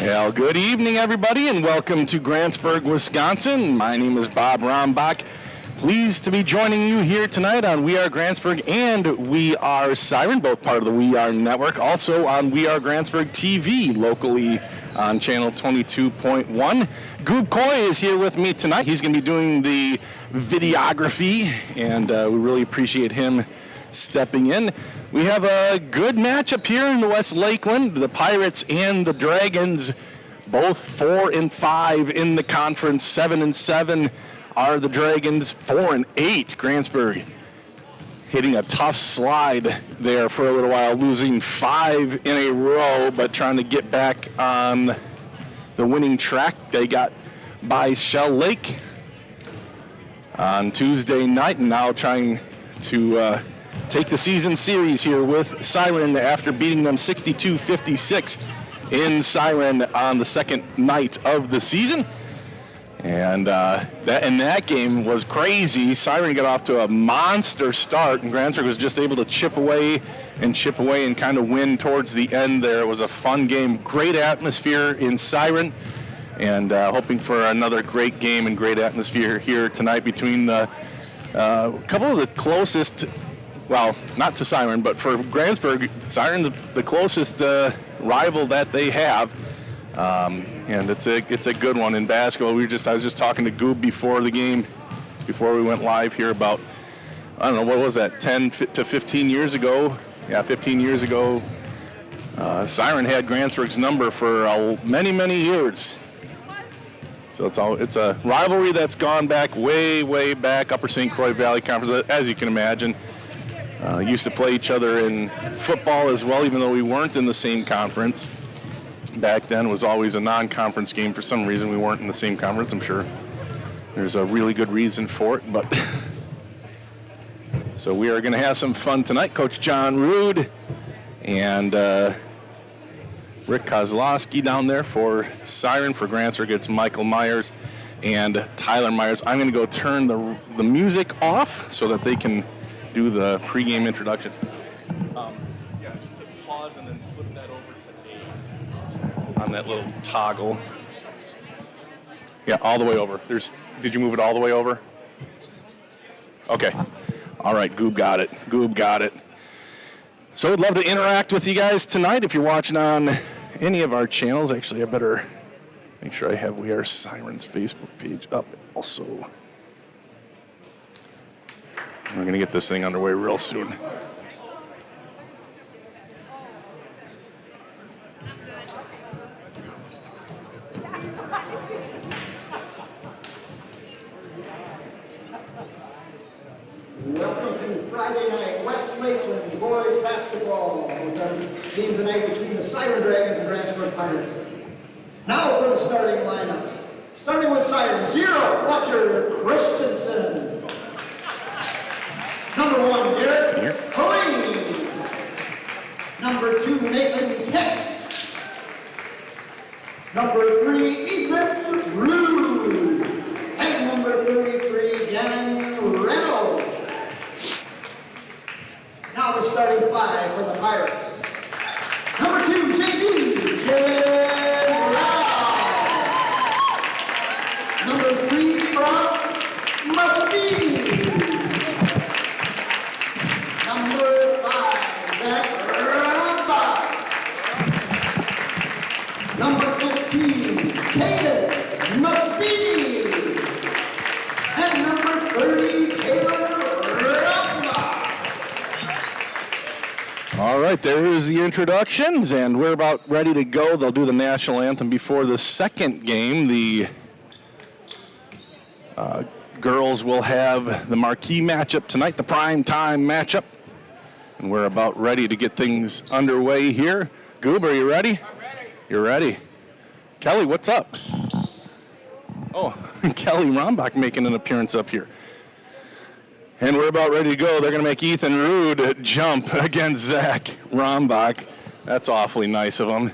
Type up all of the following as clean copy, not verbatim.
Well, good evening, everybody, and welcome to Grantsburg, Wisconsin. My name is Bob Rombach. Pleased to be joining you here tonight on We Are Grantsburg and We Are Siren, both part of the We Are Network. Also on We Are Grantsburg TV, locally on channel 22.1. Goob Coy is here with me tonight. He's going to be doing the videography, and we really appreciate him stepping in. We have a good matchup here in the West Lakeland. The Pirates and the Dragons, both 4-5 in the conference. 7-7 are the Dragons. 4-8. Grantsburg hitting a tough slide there for a little while, losing 5 in a row, but trying to get back on the winning track. They got by Shell Lake on Tuesday night, and now trying to take the season series here with Siren after beating them 62-56 in Siren on the second night of the season. And that game was crazy. Siren got off to a monster start, and Grantsburg was just able to chip away and kind of win towards the end there. It was a fun game, great atmosphere in Siren, and hoping for another great game and great atmosphere here tonight between the couple of the closest. Well, not to Siren, but for Grantsburg, Siren the closest rival that they have, and it's a good one in basketball. I was just talking to Goob before the game, before we went live here about, I don't know, what was that, 10 to 15 years ago? Yeah, 15 years ago, Siren had Grantsburg's number for many years. So it's a rivalry that's gone back way back, Upper St. Croix Valley Conference, as you can imagine. Used to play each other in football as well, even though we weren't in the same conference. Back then it was always a non-conference game. For some reason we weren't in the same conference. I'm sure there's a really good reason for it, but so we are going to have some fun tonight. Coach John Rude and Rick Kozlowski down there for Siren. For Grantsburg, it's Michael Myers and Tyler Myers. I'm going to go turn the music off so that they can do the pregame introductions. Yeah, just hit pause and then flip that over to A on that little toggle. Yeah, all the way over. Did you move it all the way over? Okay. All right, Goob got it. So I'd love to interact with you guys tonight. If you're watching on any of our channels, actually I better make sure I have We Are Siren's Facebook page up also. We're going to get this thing underway real soon. Welcome to Friday night West Lakeland boys basketball with our game tonight between the Siren Dragons and Grantsburg Pirates. Now for the starting lineup. Starting with Siren, 0, Fletcher Christensen. Number 1, Garrett Helene. Number 2, Nathan Tex. Number 3, Ethan Rude. And number 33, Gannon Reynolds. Now the starting 5 for the Pirates. Number 2, JB Jed Brown. Number 3, Brock Matheny. Number 5, Zach Ramba. Number 15, Caden Matheny. And number 30, Caleb Ramba. All right, there's the introductions, and we're about ready to go. They'll do the national anthem before the second game. The girls will have the marquee matchup tonight, the prime time matchup. And we're about ready to get things underway here. Goob, are you ready? I'm ready. You're ready. Kelly, what's up? Oh, Kelly Rombach making an appearance up here. And we're about ready to go. They're going to make Ethan Rude jump against Zach Rombach. That's awfully nice of them.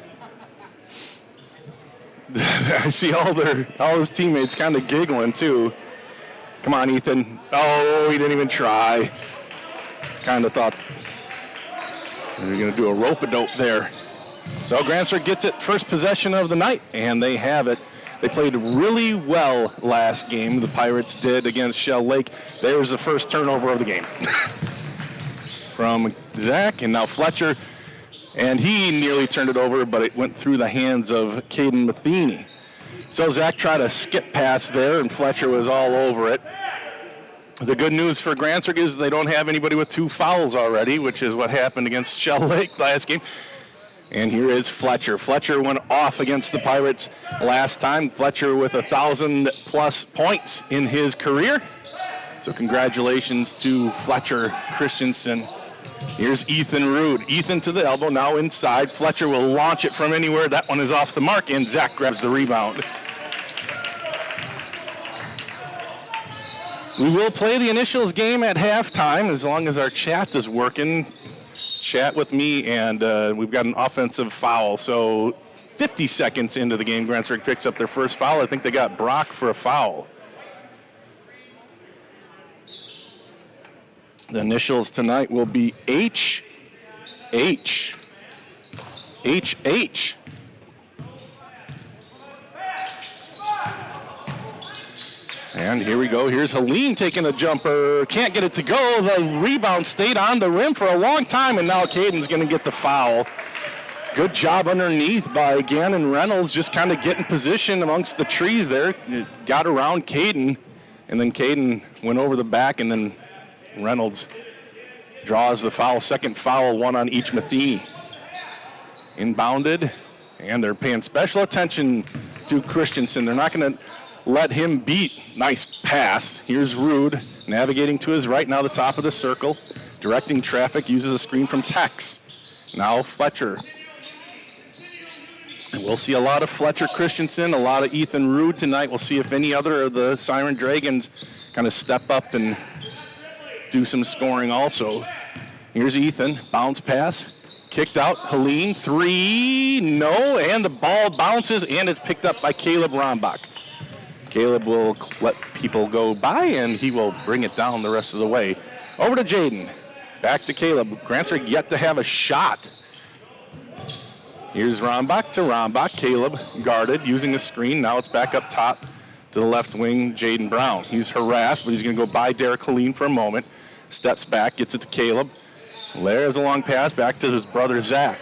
I see all his teammates kind of giggling too. Come on, Ethan. Oh, he didn't even try. Kind of thought we were going to do a rope-a-dope there. So Grantsburg gets it first possession of the night, and they have it. They played really well last game. The Pirates did against Shell Lake. There's the first turnover of the game from Zach, and now Fletcher. And he nearly turned it over, but it went through the hands of Caden Matheny. So Zach tried a skip pass there, and Fletcher was all over it. The good news for Grantsburg is they don't have anybody with 2 fouls already, which is what happened against Shell Lake last game. And here is Fletcher. Fletcher went off against the Pirates last time. Fletcher with 1,000+ points in his career. So congratulations to Fletcher Christensen. Here's Ethan Rude. Ethan to the elbow, now inside. Fletcher will launch it from anywhere. That one is off the mark, and Zach grabs the rebound. We will play the initials game at halftime as long as our chat is working. Chat with me, and we've got an offensive foul. So 50 seconds into the game, Grantsburg picks up their first foul. I think they got Brock for a foul. The initials tonight will be H. And here we go. Here's Helene taking a jumper. Can't get it to go. The rebound stayed on the rim for a long time, and now Caden's going to get the foul. Good job underneath by Gannon Reynolds, just kind of getting position amongst the trees there. It got around Caden, and then Caden went over the back, and then Reynolds draws the foul. Second foul, one on each Matheny. Inbounded, and they're paying special attention to Christensen. They're not going to let him beat. Nice pass. Here's Rude navigating to his right, now the top of the circle. Directing traffic, uses a screen from Tex. Now Fletcher. And we'll see a lot of Fletcher Christensen, a lot of Ethan Rude tonight. We'll see if any other of the Siren Dragons kind of step up and do some scoring also. Here's Ethan, bounce pass. Kicked out, Helene, 3, no, and the ball bounces, and it's picked up by Caleb Rombach. Caleb will let people go by, and he will bring it down the rest of the way. Over to Jaden. Back to Caleb. Grantsburg yet to have a shot. Here's Rombach to Rombach. Caleb guarded, using a screen. Now it's back up top to the left wing, Jaden Brown. He's harassed, but he's going to go by Derek Helene for a moment. Steps back, gets it to Caleb. There's a long pass back to his brother, Zach.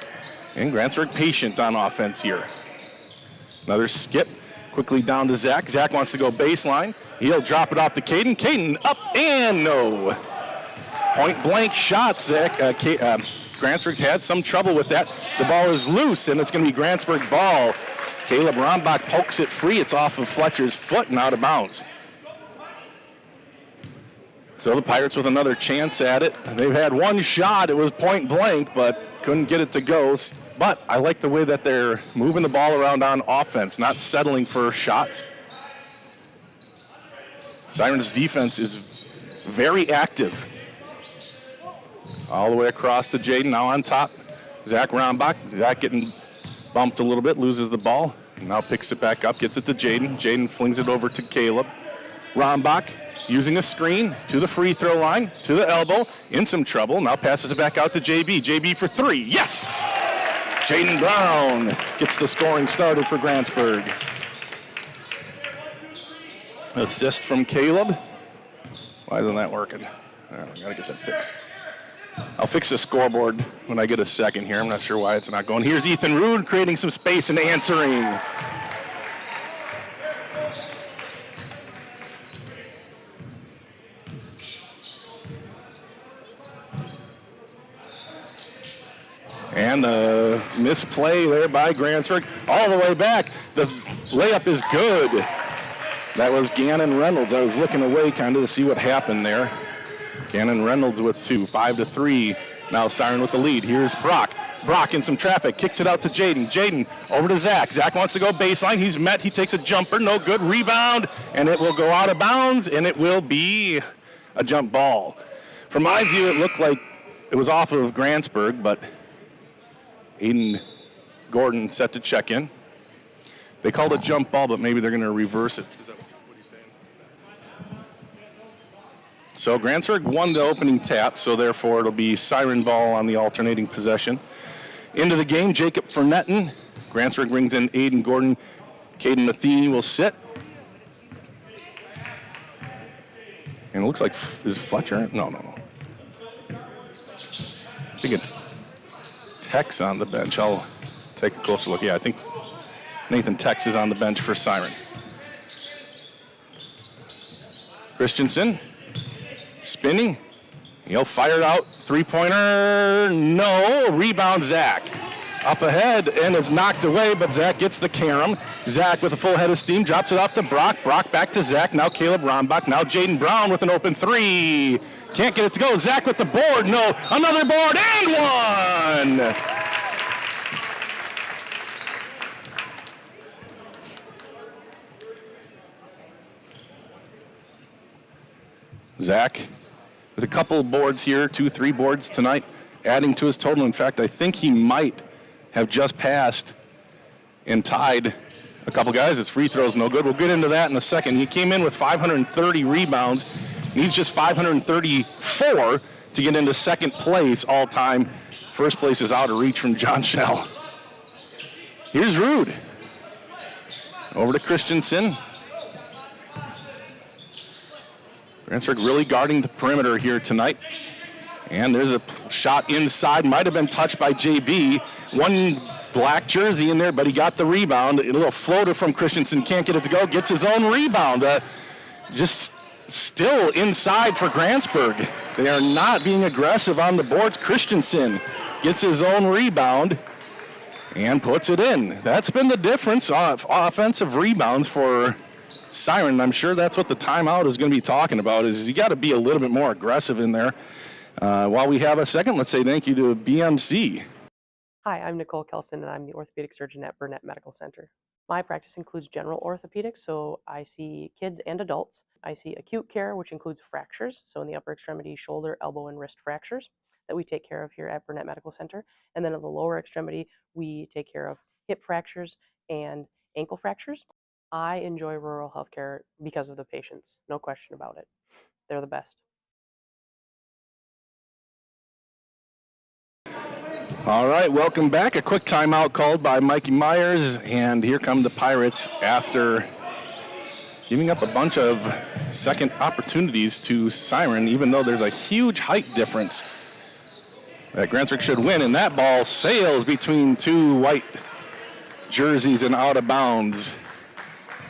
And Grantsburg patient on offense here. Another skip. Quickly down to Zach. Zach wants to go baseline. He'll drop it off to Caden. Caden up and no. Point blank shot, Zach. Grantsburg's had some trouble with that. The ball is loose, and it's going to be Grantsburg ball. Caleb Rombach pokes it free. It's off of Fletcher's foot and out of bounds. So the Pirates with another chance at it. They've had one shot. It was point blank, but couldn't get it to go. But I like the way that they're moving the ball around on offense, not settling for shots. Siren's defense is very active. All the way across to Jaden, now on top. Zach Rombach. Zach getting bumped a little bit, loses the ball. Now picks it back up, gets it to Jaden. Jaden flings it over to Caleb. Rombach using a screen to the free throw line, to the elbow, in some trouble. Now passes it back out to JB. JB for 3. Yes! Jaden Brown gets the scoring started for Grantsburg. Assist from Caleb. Why isn't that working? I gotta get that fixed. I'll fix the scoreboard when I get a second here. I'm not sure why it's not going. Here's Ethan Rude creating some space and answering. And a misplay there by Grantsburg. All the way back. The layup is good. That was Gannon Reynolds. I was looking away kind of to see what happened there. Gannon Reynolds with 2, 5-3. Now Siren with the lead. Here's Brock. Brock in some traffic. Kicks it out to Jaden. Jaden over to Zach. Zach wants to go baseline. He's met. He takes a jumper. No good. Rebound. And it will go out of bounds. And it will be a jump ball. From my view, it looked like it was off of Grantsburg, but Aiden Gordon set to check in. They called a jump ball, but maybe they're going to reverse it. Is that what he's saying? So Grantsburg won the opening tap, so therefore it'll be Siren ball on the alternating possession. into the game. Jacob Fernetten. Grantsburg brings in Aiden Gordon. Caden Matheny will sit. And it looks like, is Fletcher? No. I think it's Tex on the bench. I'll take a closer look. Yeah, I think Nathan Tex is on the bench for Siren. Christensen spinning. He'll fire it out. Three-pointer, no. Rebound, Zach. Up ahead and is knocked away, but Zach gets the carom. Zach with a full head of steam drops it off to Brock. Brock back to Zach. Now Caleb Rombach. Now Jaden Brown with an open three. Can't get it to go. Zach with the board. No. Another board and one. Zach with a couple boards here, 2-3 boards tonight, adding to his total. In fact, I think he might have just passed and tied a couple guys. His free throw's no good. We'll get into that in a second. He came in with 530 rebounds. Needs just 534 to get into second place all time. First place is out of reach from John Schell. Here's Rude. Over to Christensen. Grantsburg really guarding the perimeter here tonight. And there's a shot inside. Might have been touched by JB. One black jersey in there, but he got the rebound. A little floater from Christensen. Can't get it to go. Gets his own rebound. Just still inside for Grantsburg. They are not being aggressive on the boards. Christensen gets his own rebound and puts it in. That's been the difference of offensive rebounds for Siren. I'm sure that's what the timeout is going to be talking about, is you got to be a little bit more aggressive in there. While we have a second, let's say thank you to BMC. Hi, I'm Nicole Kelson, and I'm the orthopedic surgeon at Burnett Medical Center. My practice includes general orthopedics, so I see kids and adults. I see acute care, which includes fractures, so in the upper extremity, shoulder, elbow, and wrist fractures that we take care of here at Burnett Medical Center. And then in the lower extremity, we take care of hip fractures and ankle fractures. I enjoy rural healthcare because of the patients, no question about it. They're the best. All right, welcome back. A quick timeout called by Mikey Myers, and here come the Pirates after giving up a bunch of second opportunities to Siren, even though there's a huge height difference that Grantsburg should win, and that ball sails between two white jerseys and out of bounds.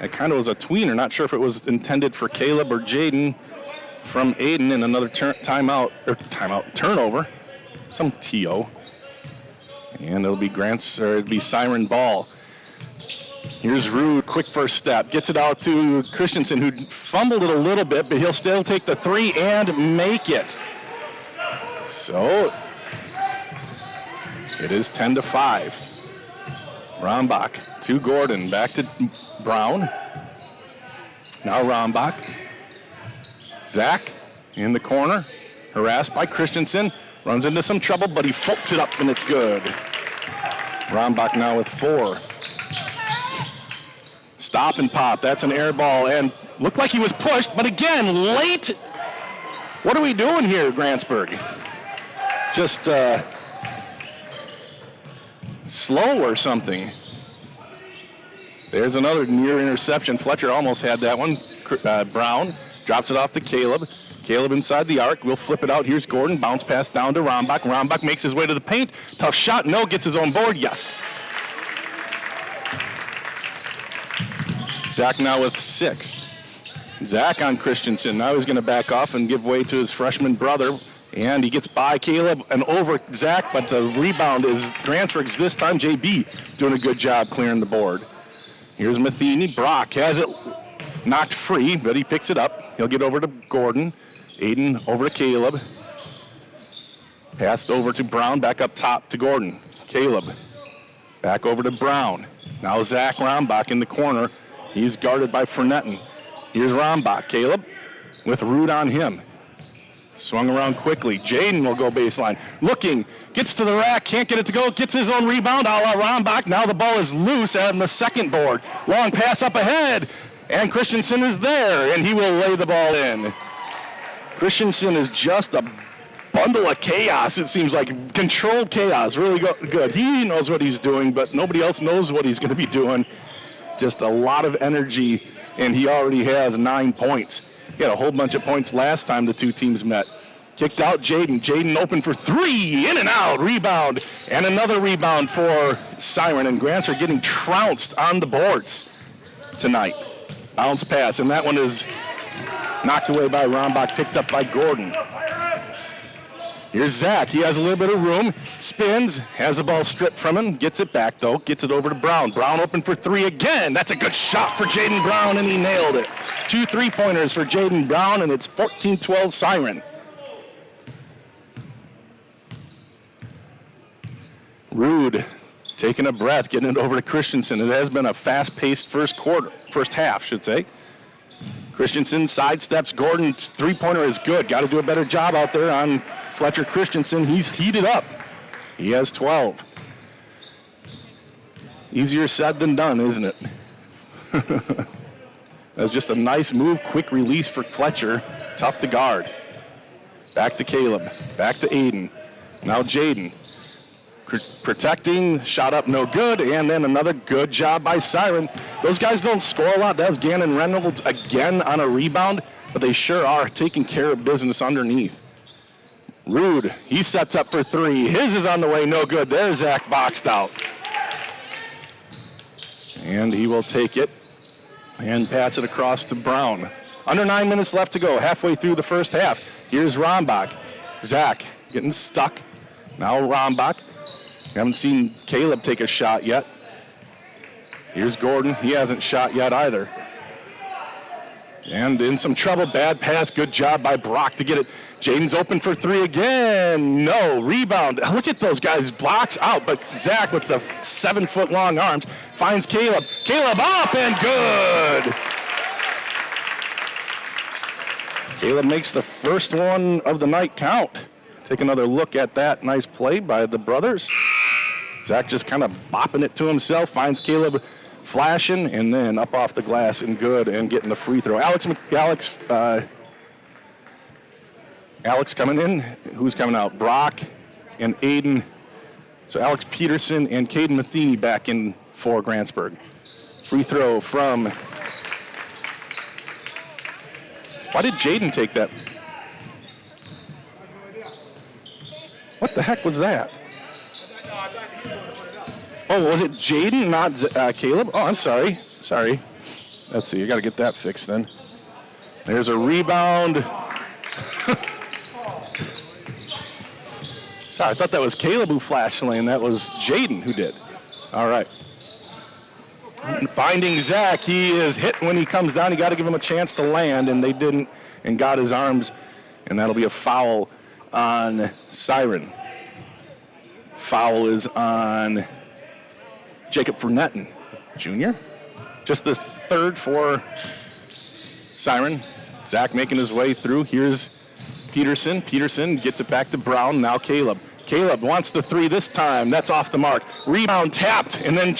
It kind of was a tweener. Not sure if it was intended for Caleb or Jaden from Aiden, and another turnover, some TO. And it'll be Siren ball. Here's Rude, quick first step. Gets it out to Christensen, who fumbled it a little bit, but he'll still take the three and make it. So it is 10-5. Rombach to Gordon, back to Brown. Now Rombach. Zach in the corner, harassed by Christensen. Runs into some trouble, but he floats it up, and it's good. Rombach now with 4. Stop and pop. That's an air ball, and looked like he was pushed, but again, late. What are we doing here, Grantsburg? Just slow or something. There's another near interception. Fletcher almost had that one. Brown drops it off to Caleb. Caleb inside the arc. We'll flip it out. Here's Gordon. Bounce pass down to Rombach. Rombach makes his way to the paint. Tough shot. No. Gets his own board. Yes. Zach now with 6. Zach on Christensen. Now he's going to back off and give way to his freshman brother. And he gets by Caleb and over Zach, but the rebound is Grantsburg's this time. JB doing a good job clearing the board. Here's Matheny. Brock has it knocked free, but he picks it up. He'll get over to Gordon. Aiden over to Caleb. Passed over to Brown, back up top to Gordon. Caleb back over to Brown. Now Zach Rombach in the corner. He's guarded by Fernetten. Here's Rombach. Caleb with Rude on him. Swung around quickly. Jaden will go baseline. Looking, gets to the rack, can't get it to go, gets his own rebound, a la Rombach. Now the ball is loose on the second board. Long pass up ahead, and Christensen is there, and he will lay the ball in. Christensen is just a bundle of chaos, it seems like. Controlled chaos, really good. He knows what he's doing, but nobody else knows what he's going to be doing. Just a lot of energy, and he already has 9 points. He had a whole bunch of points last time the two teams met. Kicked out Jaden. Jaden open for three, in and out, rebound, and another rebound for Siren. And Grants are getting trounced on the boards tonight. Bounce pass, and that one is knocked away by Rombach, picked up by Gordon. Here's Zach. He has a little bit of room, spins, has the ball stripped from him, gets it back, though, gets it over to Brown. Brown open for three again. That's a good shot for Jaden Brown, and he nailed it. 2 3-pointers for Jaden Brown, and it's 14-12 Siren. Rude taking a breath, getting it over to Christensen. It has been a fast-paced first half, should say. Christensen sidesteps Gordon. 3-pointer is good. Got to do a better job out there on Fletcher Christensen. He's heated up. He has 12. Easier said than done, isn't it? That was just a nice move, quick release for Fletcher. Tough to guard. Back to Caleb. Back to Aiden. Now Jaden. Protecting, shot up no good, and then another good job by Siren. Those guys don't score a lot. That was Gannon Reynolds again on a rebound, but they sure are taking care of business underneath. Rude, he sets up for three. His is on the way, no good. There's Zach boxed out. And he will take it and pass it across to Brown. Under 9 minutes left to go, halfway through the first half. Here's Rombach. Zach getting stuck. Now Rombach. Haven't seen Caleb take a shot yet. Here's Gordon. He hasn't shot yet either. And in some trouble, bad pass, good job by Brock to get it. Jaden's open for three again. No, rebound. Look at those guys, blocks out, but Zach with the 7-foot-long arms finds Caleb. Caleb up and good. Caleb makes the first one of the night count. Take another look at that nice play by the brothers. Zach just kind of bopping it to himself, finds Caleb flashing, and then up off the glass and good, and getting the free throw. Alex coming in. Who's coming out? Brock and Aiden. So Alex Peterson and Caden Matheny back in for Grantsburg. Free throw from... Why did Jaden take that? What the heck was that? Oh, was it Jaden, not Caleb? Oh, I'm sorry. Sorry. Let's see. You got to get that fixed then. There's a rebound. Sorry, I thought that was Caleb who flashed lane. That was Jaden who did. All right. And finding Zach, he is hit when he comes down. You got to give him a chance to land, and they didn't, and got his arms, and that'll be a foul on Siren. Foul is on Jacob Fernetten, Jr. Just the third for Siren. Zach making his way through. Here's Peterson. Peterson gets it back to Brown. Now Caleb. Caleb wants the three this time. That's off the mark. Rebound tapped, and then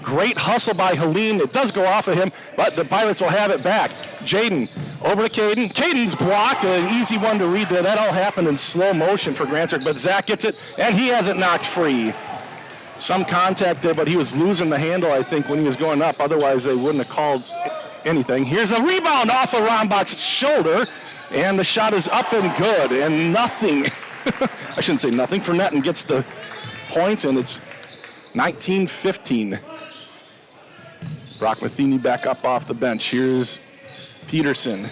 great hustle by Helene. It does go off of him, but the Pirates will have it back. Jaden over to Caden. Caden's blocked. An easy one to read there. That all happened in slow motion for Grantsburg, but Zach gets it, and he has it knocked free. Some contact there, but he was losing the handle, I think, when he was going up. Otherwise, they wouldn't have called anything. Here's a rebound off of Rombach's shoulder, and the shot is up and good, and nothing. I shouldn't say nothing. Fernetten gets the points, and it's 19-15. Brock Matheny back up off the bench. Here's Peterson.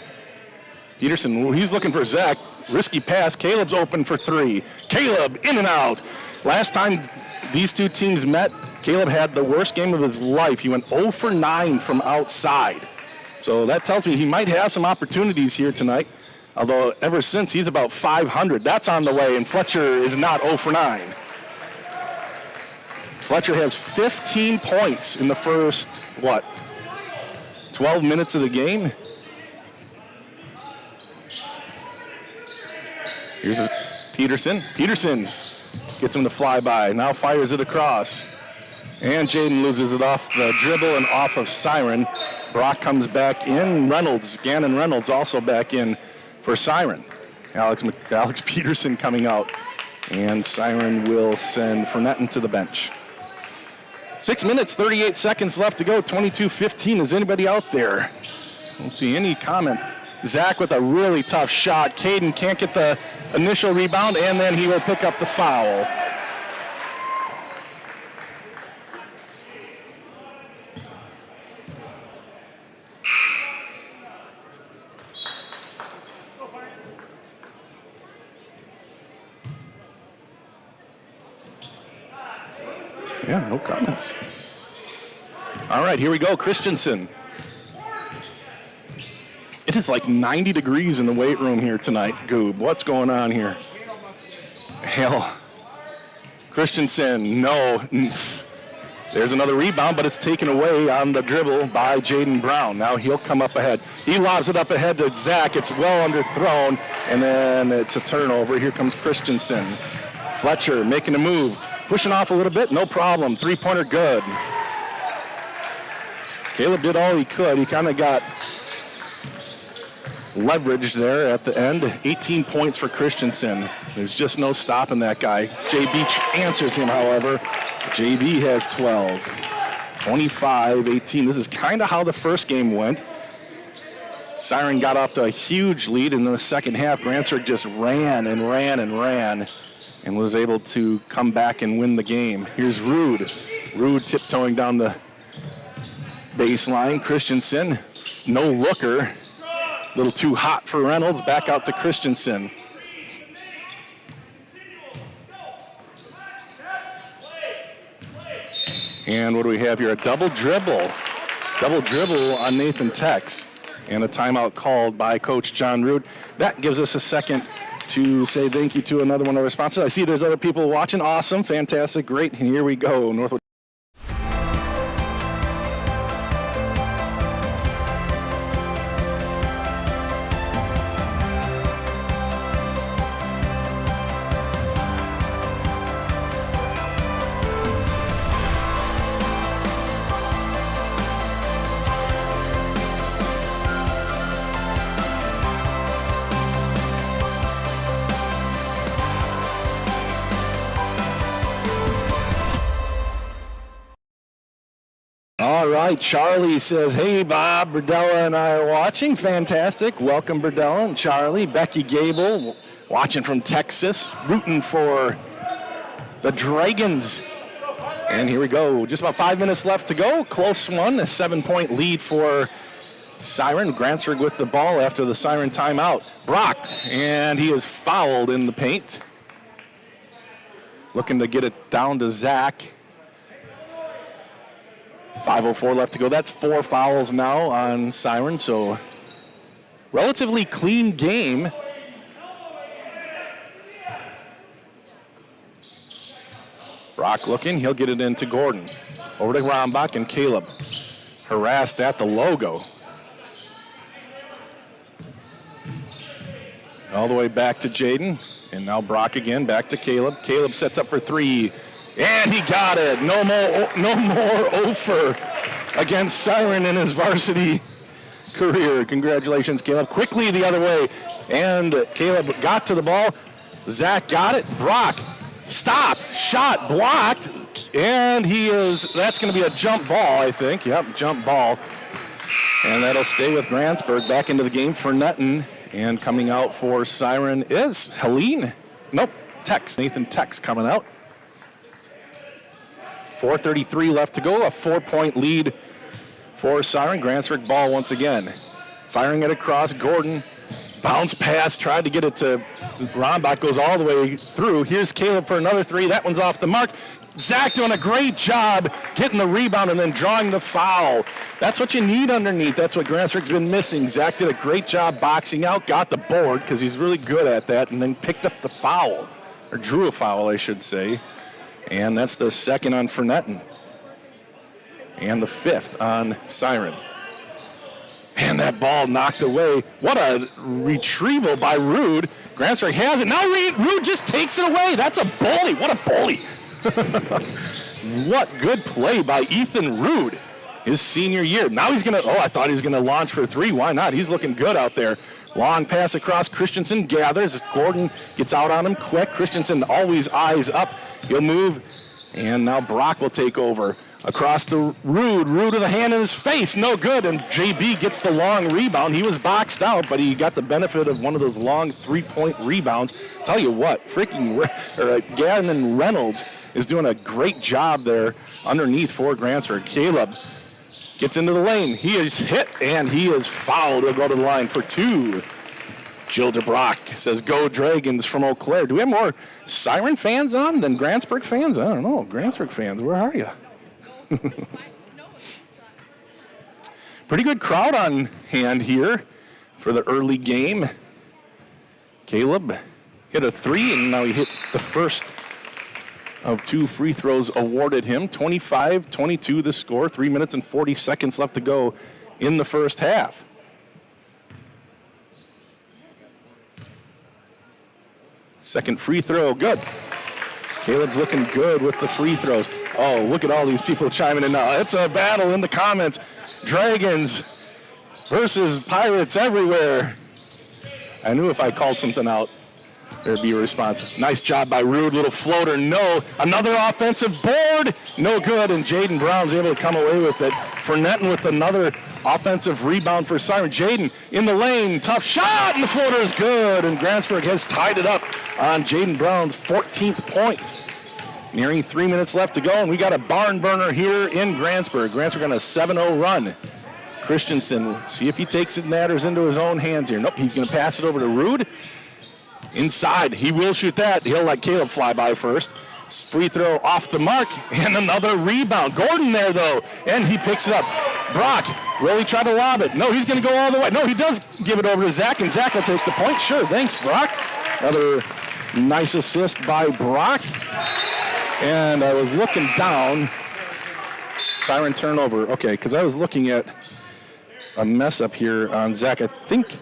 Peterson, he's looking for Zach. Risky pass. Caleb's open for three. Caleb in and out. Last time these two teams met, Caleb had the worst game of his life. He went 0 for 9 from outside. So that tells me he might have some opportunities here tonight. Although ever since, he's about 500. That's on the way, and Fletcher is not 0 for 9. Fletcher has 15 points in the first, 12 minutes of the game? Here's Peterson. Peterson gets him to fly by. Now fires it across. And Jaden loses it off the dribble and off of Siren. Brock comes back in. Gannon Reynolds also back in for Siren. Alex Peterson coming out. And Siren will send Fernetten to the bench. 6 minutes, 38 seconds left to go. 22-15. Is anybody out there? I don't see any comment. Zach with a really tough shot. Caden can't get the initial rebound, and then he will pick up the foul. Yeah, no comments. All right, here we go. Christensen. It is like 90 degrees in the weight room here tonight, Goob. What's going on here? Hell. Christensen, no. There's another rebound, but it's taken away on the dribble by Jaden Brown. Now he'll come up ahead. He lobs it up ahead to Zach. It's well underthrown, and then it's a turnover. Here comes Christensen. Fletcher making a move. Pushing off a little bit, no problem. Three-pointer good. Caleb did all he could. He kind of got leverage there at the end. 18 points for Christensen. There's just no stopping that guy. JB answers him, however. JB has 12. 25-18. This is kind of how the first game went. Siren got off to a huge lead in the second half. Grantsburg just ran and ran and ran and was able to come back and win the game. Here's Rude. Rude tiptoeing down the baseline. Christensen, no looker. A little too hot for Reynolds. Back out to Christensen. And what do we have here? A double dribble. Double dribble on Nathan Tex. And a timeout called by Coach John Rude. That gives us a second to say thank you to another one of our sponsors. I see there's other people watching. Awesome, fantastic, great. And here we go. Northwood. All right, Charlie says, hey, Bob, Berdella and I are watching. Fantastic. Welcome, Berdella and Charlie. Becky Gable, watching from Texas, rooting for the Dragons. And here we go. Just about 5 minutes left to go. Close one, a 7-point lead for Siren. Grantsburg with the ball after the Siren timeout. Brock, and he is fouled in the paint. Looking to get it down to Zach. 5:04 left to go. That's 4 fouls now on Siren, so relatively clean game. Brock looking. He'll get it into Gordon. Over to Rombach and Caleb. Harassed at the logo. All the way back to Jaden. And now Brock again, back to Caleb. Caleb sets up for 3. And he got it. No more Ofer against Siren in his varsity career. Congratulations, Caleb. Quickly the other way. And Caleb got to the ball. Zach got it. Brock, stop. Shot blocked. And that's going to be a jump ball, I think. Yep, jump ball. And that'll stay with Grantsburg. Back into the game for Nutton. And coming out for Siren is Helene. Nope, Tex. Nathan Tex coming out. 4:33 left to go. A 4-point lead for Siren. Grantsburg ball once again. Firing it across. Gordon. Bounce pass. Tried to get it to Rombach. Goes all the way through. Here's Caleb for another 3. That one's off the mark. Zach doing a great job getting the rebound and then drawing the foul. That's what you need underneath. That's what Grantsburg's been missing. Zach did a great job boxing out. Got the board because he's really good at that. And then picked up the foul. Or drew a foul, I should say. And that's the second on Fernetten. And the 5th on Siren. And that ball knocked away. What a retrieval by Rude. Grantsburg has it. Now Rude just takes it away. That's a bully. What a bully. What good play by Ethan Rude, his senior year. Now he's going to, I thought he was going to launch for 3. Why not? He's looking good out there. Long pass across. Christensen gathers. Gordon gets out on him quick. Christensen always eyes up. He'll move. And now Brock will take over. Across to Rude. Rude with a hand in his face. No good. And JB gets the long rebound. He was boxed out, but he got the benefit of one of those long three-point rebounds. Tell you what, Gannon Reynolds is doing a great job there underneath for Grantsburg. Caleb gets into the lane. He is hit, and he is fouled. He'll go to the line for 2. Jill DeBrock says, "Go Dragons" from Eau Claire. Do we have more Siren fans on than Grantsburg fans? I don't know. Grantsburg fans, where are you? Pretty good crowd on hand here for the early game. Caleb hit a 3, and now he hits the first of 2 free throws awarded him. 25-22 the score. 3 minutes and 40 seconds left to go in the first half. Second free throw, good. Caleb's looking good with the free throws. Oh, look at all these people chiming in now. It's a battle in the comments. Dragons versus Pirates everywhere. I knew if I called something out, there'd be a response. Nice job by Rude, little floater, no. Another offensive board, no good, and Jaden Brown's able to come away with it. Fernetton with another offensive rebound for Siren. Jaden in the lane, tough shot, and the floater is good, and Grantsburg has tied it up on Jaden Brown's 14th point. Nearing 3 minutes left to go, and we got a barn burner here in Grantsburg. Grantsburg on a 7-0 run. Christensen, see if he takes it matters into his own hands here. Nope, he's going to pass it over to Rude. Inside, he will shoot that. He'll let Caleb fly by first. Free throw off the mark, and another rebound. Gordon there, though, and he picks it up. Brock, will he try to lob it? No, he's going to go all the way. No, he does give it over to Zach, and Zach will take the point. Sure, thanks, Brock. Another nice assist by Brock. And I was looking down. Siren turnover. Okay, because I was looking at a mess up here on Zach. I think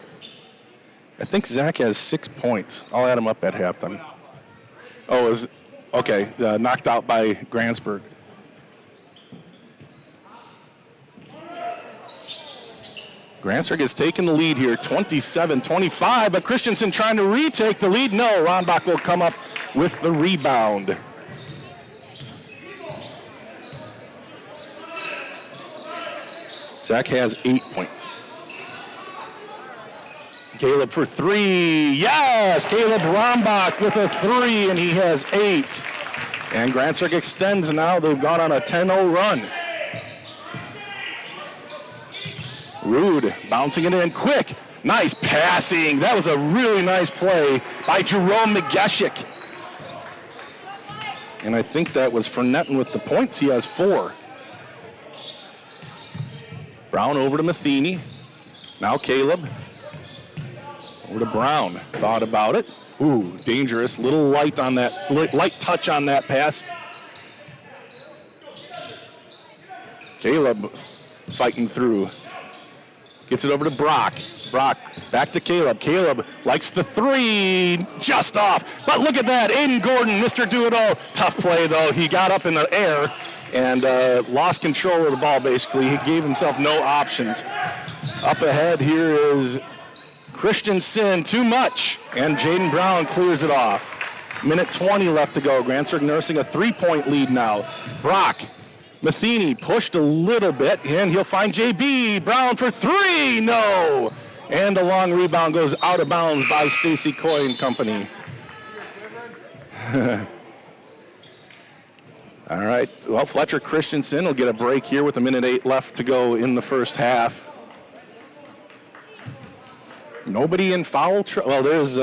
Zach has 6 points. I'll add him up at halftime. Oh, okay, knocked out by Grantsburg. Grantsburg has taken the lead here, 27-25, but Christensen trying to retake the lead. No, Ronbach will come up with the rebound. Zach has 8 points. Caleb for 3. Yes! Caleb Rombach with a 3, and he has 8. And Grantsburg extends now. They've gone on a 10-0 run. Rude bouncing it in quick. Nice passing. That was a really nice play by Jerome McGeshik. And I think that was Fernetton with the points. He has 4. Brown over to Matheny. Now Caleb. Over to Brown. Thought about it. Ooh, dangerous. Little light on that, light touch on that pass. Caleb fighting through. Gets it over to Brock. Brock back to Caleb. Caleb likes the 3, just off. But look at that, Aiden Gordon, Mr. Do-It-All. Tough play, though. He got up in the air and lost control of the ball, basically. He gave himself no options. Up ahead here is Christensen, too much, and Jaden Brown clears it off. Minute 20 left to go. Grantsburg nursing a 3-point lead now. Brock, Matheny pushed a little bit, and he'll find JB. Brown for 3, no! And the long rebound goes out of bounds by Stacy Coy and company. All right, well, Fletcher Christensen will get a break here with 1:08 left to go in the first half. Nobody in foul trouble. Well, there's,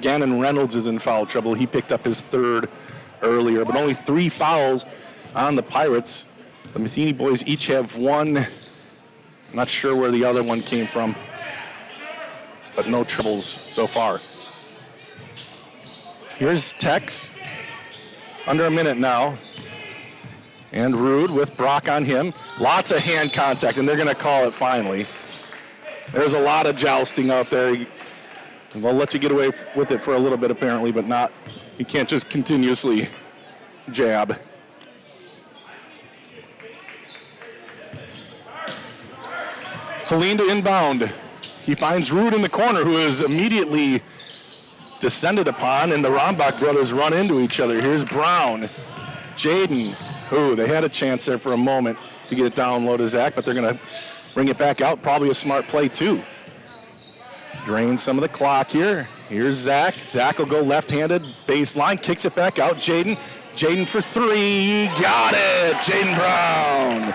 Gannon Reynolds is in foul trouble. He picked up his 3rd earlier, but only 3 fouls on the Pirates. The Matheny boys each have 1. I'm not sure where the other one came from, but no troubles so far. Here's Tex. Under a minute now. And Rude with Brock on him. Lots of hand contact, and they're going to call it finally. There's a lot of jousting out there. They'll let you get away with it for a little bit, apparently, but not. You can't just continuously jab. Helene to inbound. He finds Rude in the corner, who is immediately descended upon, and the Rombach brothers run into each other. Here's Brown. Jaden, who they had a chance there for a moment to get it down low to Zach, but they're going to bring it back out. Probably a smart play, too. Drain some of the clock here. Here's Zach. Zach will go left-handed baseline, kicks it back out. Jaden for three. Got it. Jaden Brown.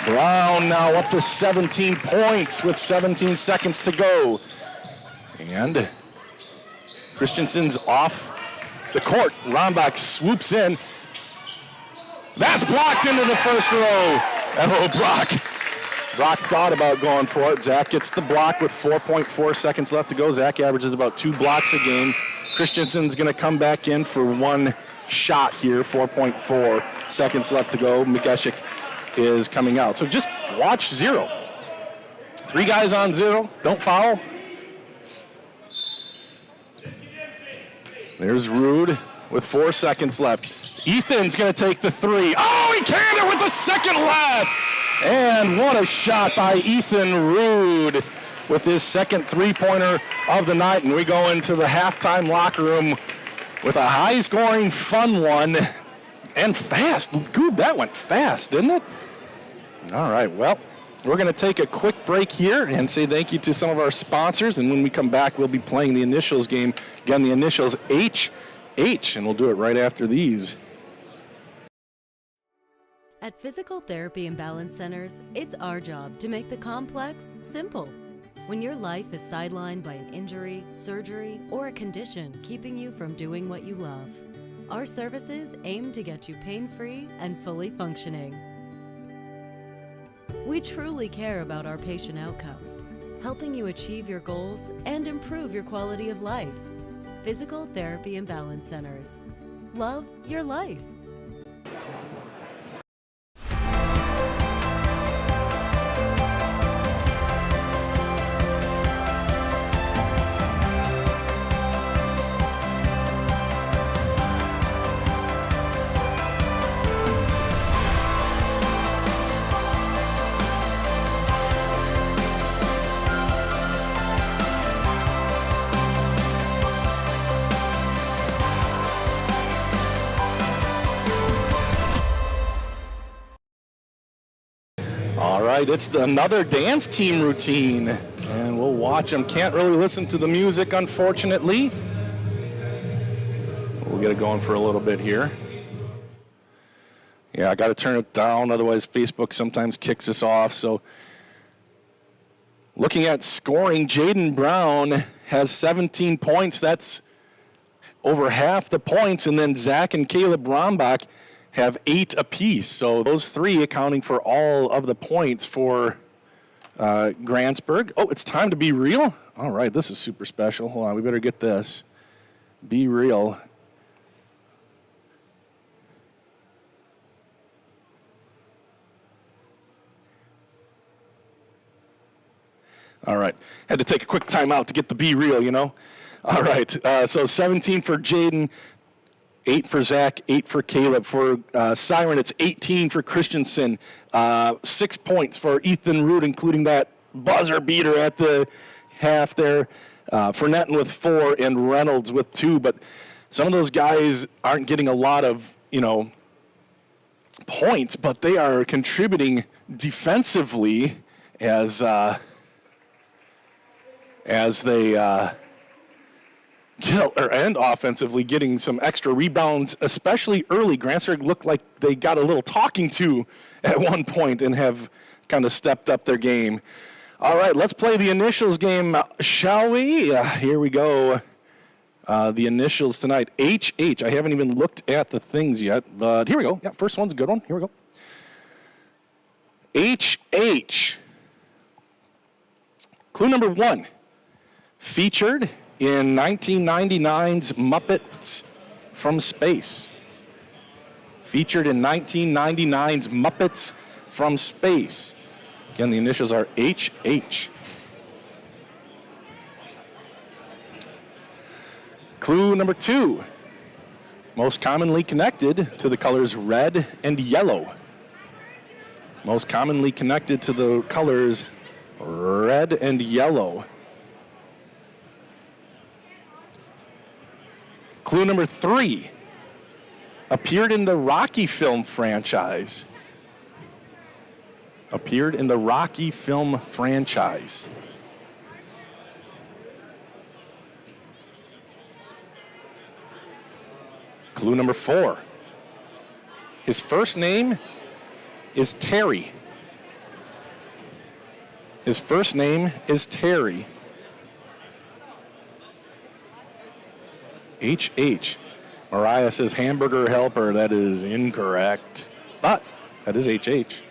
Brown now up to 17 points with 17 seconds to go. And Christensen's off the court. Rombach swoops in. That's blocked into the first row. Oh, Brock thought about going for it. Zach gets the block with 4.4 seconds left to go. Zach averages about 2 blocks a game. Christensen's going to come back in for one shot here. 4.4 seconds left to go. Mikeshik is coming out. So just watch 0. 3 guys on 0. Don't foul. There's Rude with 4 seconds left. Ethan's going to take the 3. Oh, he canned it with a second left. And what a shot by Ethan Rude with his second three-pointer of the night. And we go into the halftime locker room with a high-scoring, fun one. And fast. Goob, that went fast, didn't it? All right, well, we're going to take a quick break here and say thank you to some of our sponsors. And when we come back, we'll be playing the initials game. Again, the initials HH, and we'll do it right after these. At Physical Therapy and Balance Centers, it's our job to make the complex simple. When your life is sidelined by an injury, surgery, or a condition keeping you from doing what you love, our services aim to get you pain-free and fully functioning. We truly care about our patient outcomes, helping you achieve your goals and improve your quality of life. Physical Therapy and Balance Centers. Love your life. All right, it's another dance team routine, and we'll watch them. Can't really listen to the music, unfortunately. We'll get it going for a little bit here. Yeah, I got to turn it down, otherwise Facebook sometimes kicks us off. So looking at scoring, Jaden Brown has 17 points. That's over half the points, and then Zach and Caleb Rombach have 8 apiece. So those 3 accounting for all of the points for Grantsburg. Oh, it's time to be real? All right, this is super special. Hold on, we better get this. Be real. All right, had to take a quick time out to get the be real, you know? All right, so 17 for Jaden, 8 for Zach, 8 for Caleb. For Siren, it's 18 for Christensen. 6 points for Ethan Root, including that buzzer beater at the half there. For Netton with 4 and Reynolds with 2. But some of those guys aren't getting a lot of, points, but they are contributing defensively as they and offensively getting some extra rebounds, especially early. Grantsburg looked like they got a little talking to at one point and have kind of stepped up their game. All right, let's play the initials game, shall we? Here we go. The initials tonight, HH. I haven't even looked at the things yet, but here we go. Yeah, first one's a good one. Here we go. HH. Clue number 1. Featured in 1999's Muppets from Space. Featured in 1999's Muppets from Space. Again, the initials are HH. Clue number 2. Most commonly connected to the colors red and yellow. Most commonly connected to the colors red and yellow. Clue number 3. Appeared in the Rocky film franchise. Appeared in the Rocky film franchise. Clue number 4. His first name is Terry. His first name is Terry. H.H. Mariah says hamburger helper. That is incorrect. But that is H.H.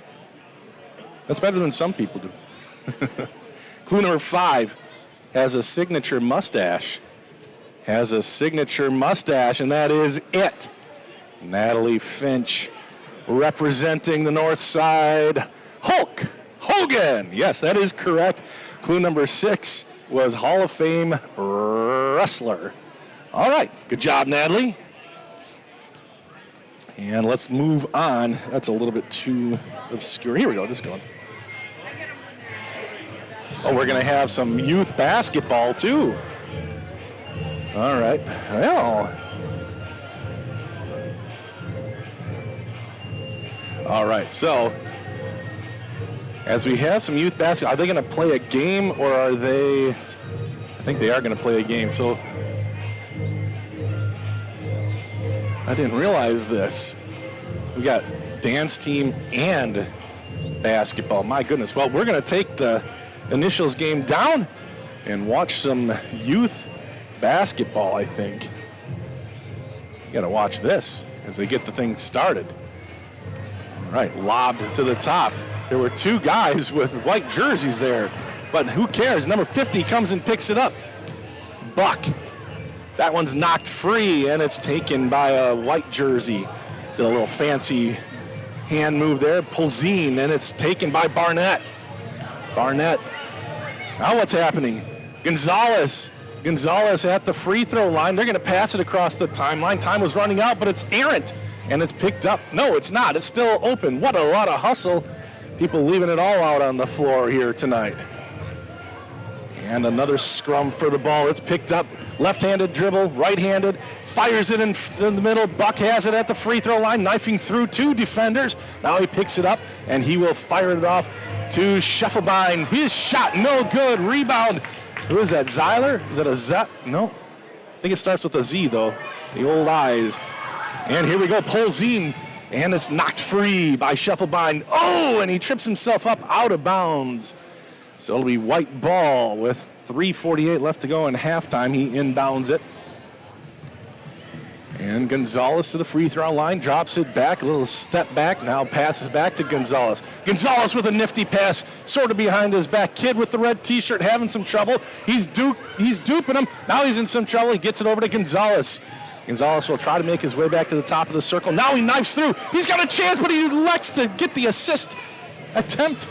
That's better than some people do. Clue number 5. Has a signature mustache. Has a signature mustache, and that is it. Natalie Finch, representing the North Side. Hulk Hogan. Yes, that is correct. Clue number 6 was Hall of Fame wrestler. All right, good job, Natalie. And let's move on. That's a little bit too obscure. Here we go, this is going. Oh, we're going to have some youth basketball, too. All right, well. All right, so as we have some youth basketball, are they going to play a game or are they, I think they are going to play a game. So I didn't realize this. We got dance team and basketball. My goodness. Well, we're going to take the initials game down and watch some youth basketball, I think. You got to watch this as they get the thing started. All right, lobbed to the top. There were 2 guys with white jerseys there, but who cares? Number 50 comes and picks it up. Buck. That one's knocked free, and it's taken by a white jersey. Did a little fancy hand move there. Polzine, and it's taken by Barnett. Barnett. Now what's happening? Gonzalez at the free throw line. They're going to pass it across the timeline. Time was running out, but it's errant, and it's picked up. No, it's not. It's still open. What a lot of hustle. People leaving it all out on the floor here tonight. And another scrum for the ball. It's picked up. Left-handed dribble, right-handed, fires it in the middle. Buck has it at the free throw line, knifing through 2 defenders. Now he picks it up, and he will fire it off to Scheffelbein. His shot, no good. Rebound. Who is that, Zeiler? Is that a Z? No. I think it starts with a Z, though. The old eyes. And here we go, Polzine. And it's knocked free by Scheffelbein. Oh, and he trips himself up out of bounds. So it'll be white ball with 3:48 left to go in halftime. He inbounds it. And Gonzalez to the free throw line, drops it back, a little step back, now passes back to Gonzalez. Gonzalez with a nifty pass, sort of behind his back. Kid with the red t-shirt having some trouble. He's duping him. Now he's in some trouble. He gets it over to Gonzalez. Gonzalez will try to make his way back to the top of the circle. Now he knifes through. He's got a chance, but he elects to get the assist attempt.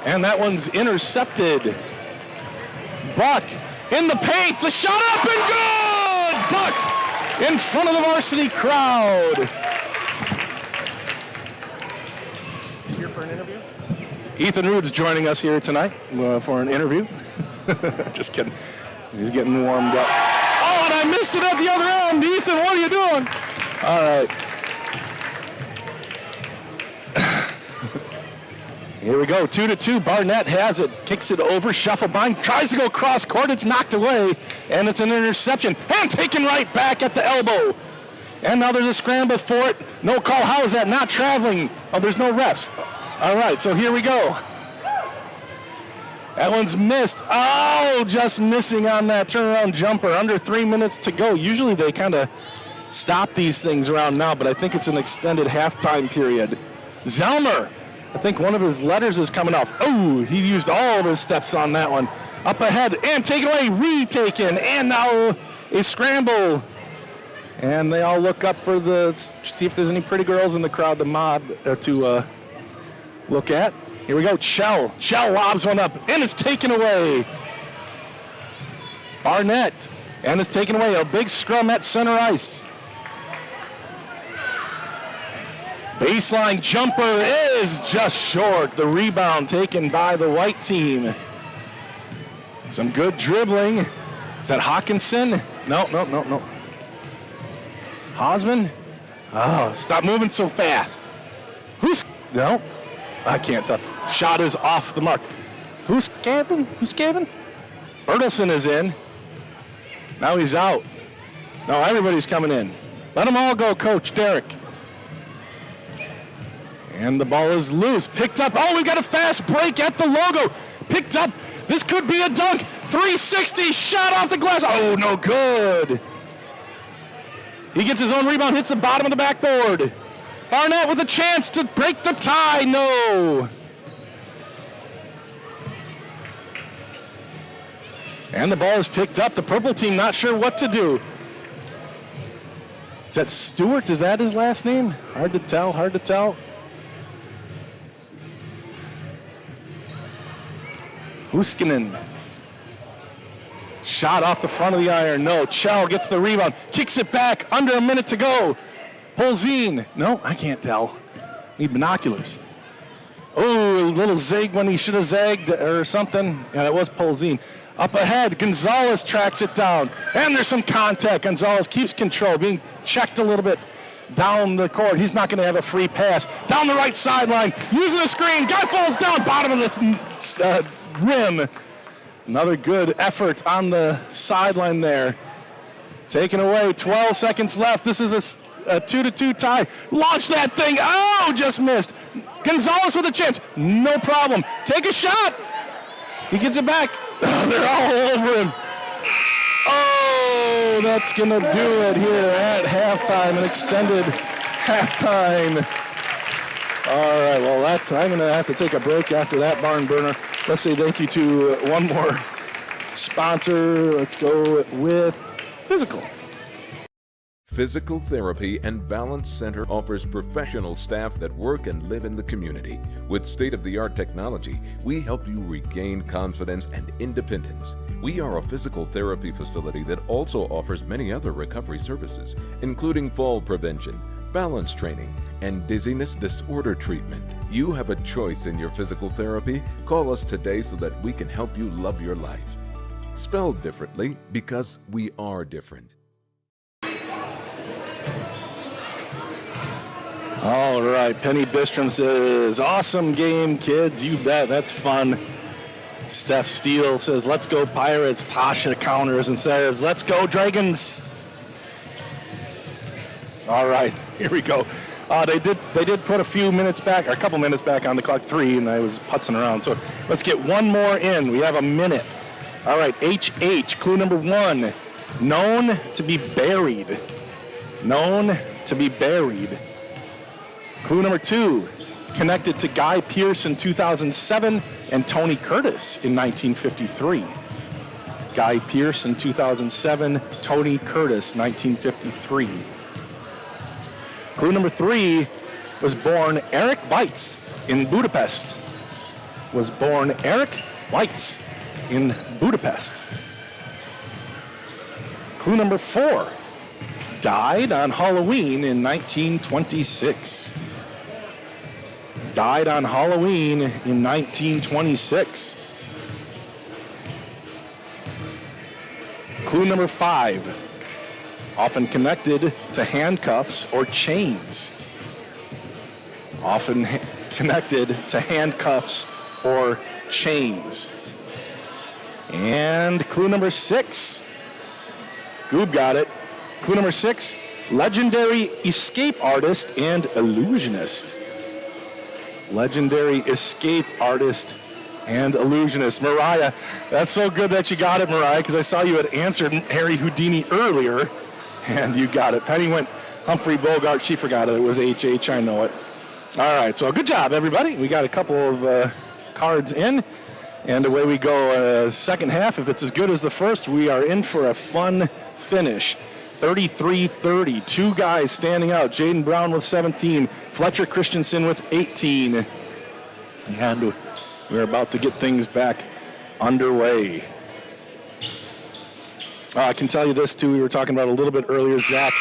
And that one's intercepted. Buck in the paint, the shot up and good! Buck in front of the varsity crowd. You here for an interview? Ethan Rude's joining us here tonight for an interview. Just kidding. He's getting warmed up. Oh, and I missed it at the other end. Ethan, what are you doing? All right. Here we go, 2-2. Barnett has it, kicks it over. Scheffelbein tries to go cross court. It's knocked away, and it's an interception. And taken right back at the elbow. And now there's a scramble for it. No call. How is that not traveling? Oh, there's no refs. All right, so here we go. That one's missed. Oh, just missing on that turnaround jumper. Under 3 minutes to go. Usually they kind of stop these things around now, but I think it's an extended halftime period. Zelmer. I think one of his letters is coming off. Oh, he used all of his steps on that one. Up ahead and taken away, retaken, and now a scramble. And they all look up for see if there's any pretty girls in the crowd to look at. Here we go, Chell. Chell lobs one up, and it's taken away. Barnett, and it's taken away. A big scrum at center ice. Baseline jumper is just short. The rebound taken by the white team. Some good dribbling. Is that Hawkinson? No. Hosman? Oh, stop moving so fast. No, I can't tell. Shot is off the mark. Who's Gavin? Bertelson is in. Now he's out. No, everybody's coming in. Let them all go, Coach Derek. And the ball is loose. Picked up. Oh, we got a fast break at the logo. Picked up. This could be a dunk. 360. Shot off the glass. Oh, no good. He gets his own rebound. Hits the bottom of the backboard. Barnett with a chance to break the tie. No. And the ball is picked up. The purple team not sure what to do. Is that Stewart? Is that his last name? Hard to tell. Huskinen. Shot off the front of the iron. No. Chell gets the rebound. Kicks it back. Under a minute to go. Polzine. No, I can't tell. Need binoculars. Oh, a little zig when he should have zagged or something. Yeah, that was Polzine. Up ahead, Gonzalez tracks it down. And there's some contact. Gonzalez keeps control, being checked a little bit down the court. He's not going to have a free pass. Down the right sideline, using a screen. Guy falls down, bottom of the rim. Another good effort on the sideline there. Taken away, 12 seconds left. This is a 2-2 tie. Launch that thing. Oh, just missed. Gonzalez with a chance. No problem. Take a shot. He gets it back. Oh, they're all over him. Oh, that's going to do it here at halftime, an extended halftime. All right, well, I'm going to have to take a break after that barn burner. Let's say thank you to one more sponsor. Let's go with Physical. Physical Therapy and Balance Center offers professional staff that work and live in the community. With state-of-the-art technology, we help you regain confidence and independence. We are a physical therapy facility that also offers many other recovery services, including fall prevention, balance training, and dizziness disorder treatment. You have a choice in your physical therapy. Call us today so that we can help you love your life. Spelled differently because we are different. All right, Penny Bistrom says, awesome game, kids. You bet, that's fun. Steph Steele says, let's go Pirates. Tasha counters and says, let's go Dragons. All right, here we go. They did put a few minutes back, or a couple minutes back on the clock, 3, and I was putzing around. So let's get one more in. We have a minute. All right, HH, clue number 1, known to be buried. Known to be buried. Clue number 2, connected to Guy Pearce in 2007 and Tony Curtis in 1953. Guy Pearce in 2007, Tony Curtis, 1953. Clue number 3, was born Eric Weitz in Budapest. Was born Eric Weitz in Budapest. Clue number 4, died on Halloween in 1926. Died on Halloween in 1926. Clue number 5, often connected to handcuffs or chains. Often connected to handcuffs or chains. And clue number 6, Goob got it. Clue number 6, legendary escape artist and illusionist. Legendary escape artist and illusionist. Mariah, that's so good that you got it, Mariah, because I saw you had answered Harry Houdini earlier, and you got it. Penny went Humphrey Bogart. She forgot it. It was HH. I know it. All right, so good job, everybody. We got a couple of cards in, and away we go. Second half, if it's as good as the first, we are in for a fun finish. 33-30, 2 guys standing out. Jaden Brown with 17, Fletcher Christensen with 18. And we're about to get things back underway. I can tell you this, too. We were talking about a little bit earlier. Zach,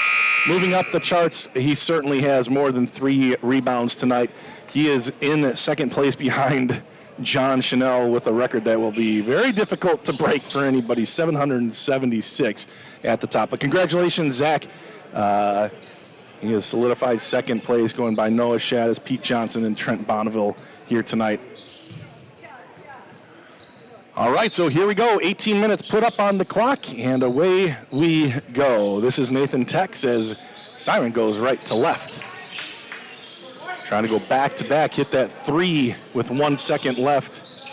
moving up the charts, he certainly has more than 3 rebounds tonight. He is in second place behind John Chanel with a record that will be very difficult to break for anybody, 776 at the top. But congratulations, Zach. He has solidified second place, going by Noah Shaddis, Pete Johnson, and Trent Bonneville here tonight. All right, so here we go. 18 minutes put up on the clock, and away we go. This is Nathan Tex as Siren goes right to left. Trying to go back-to-back, hit that three with 1 second left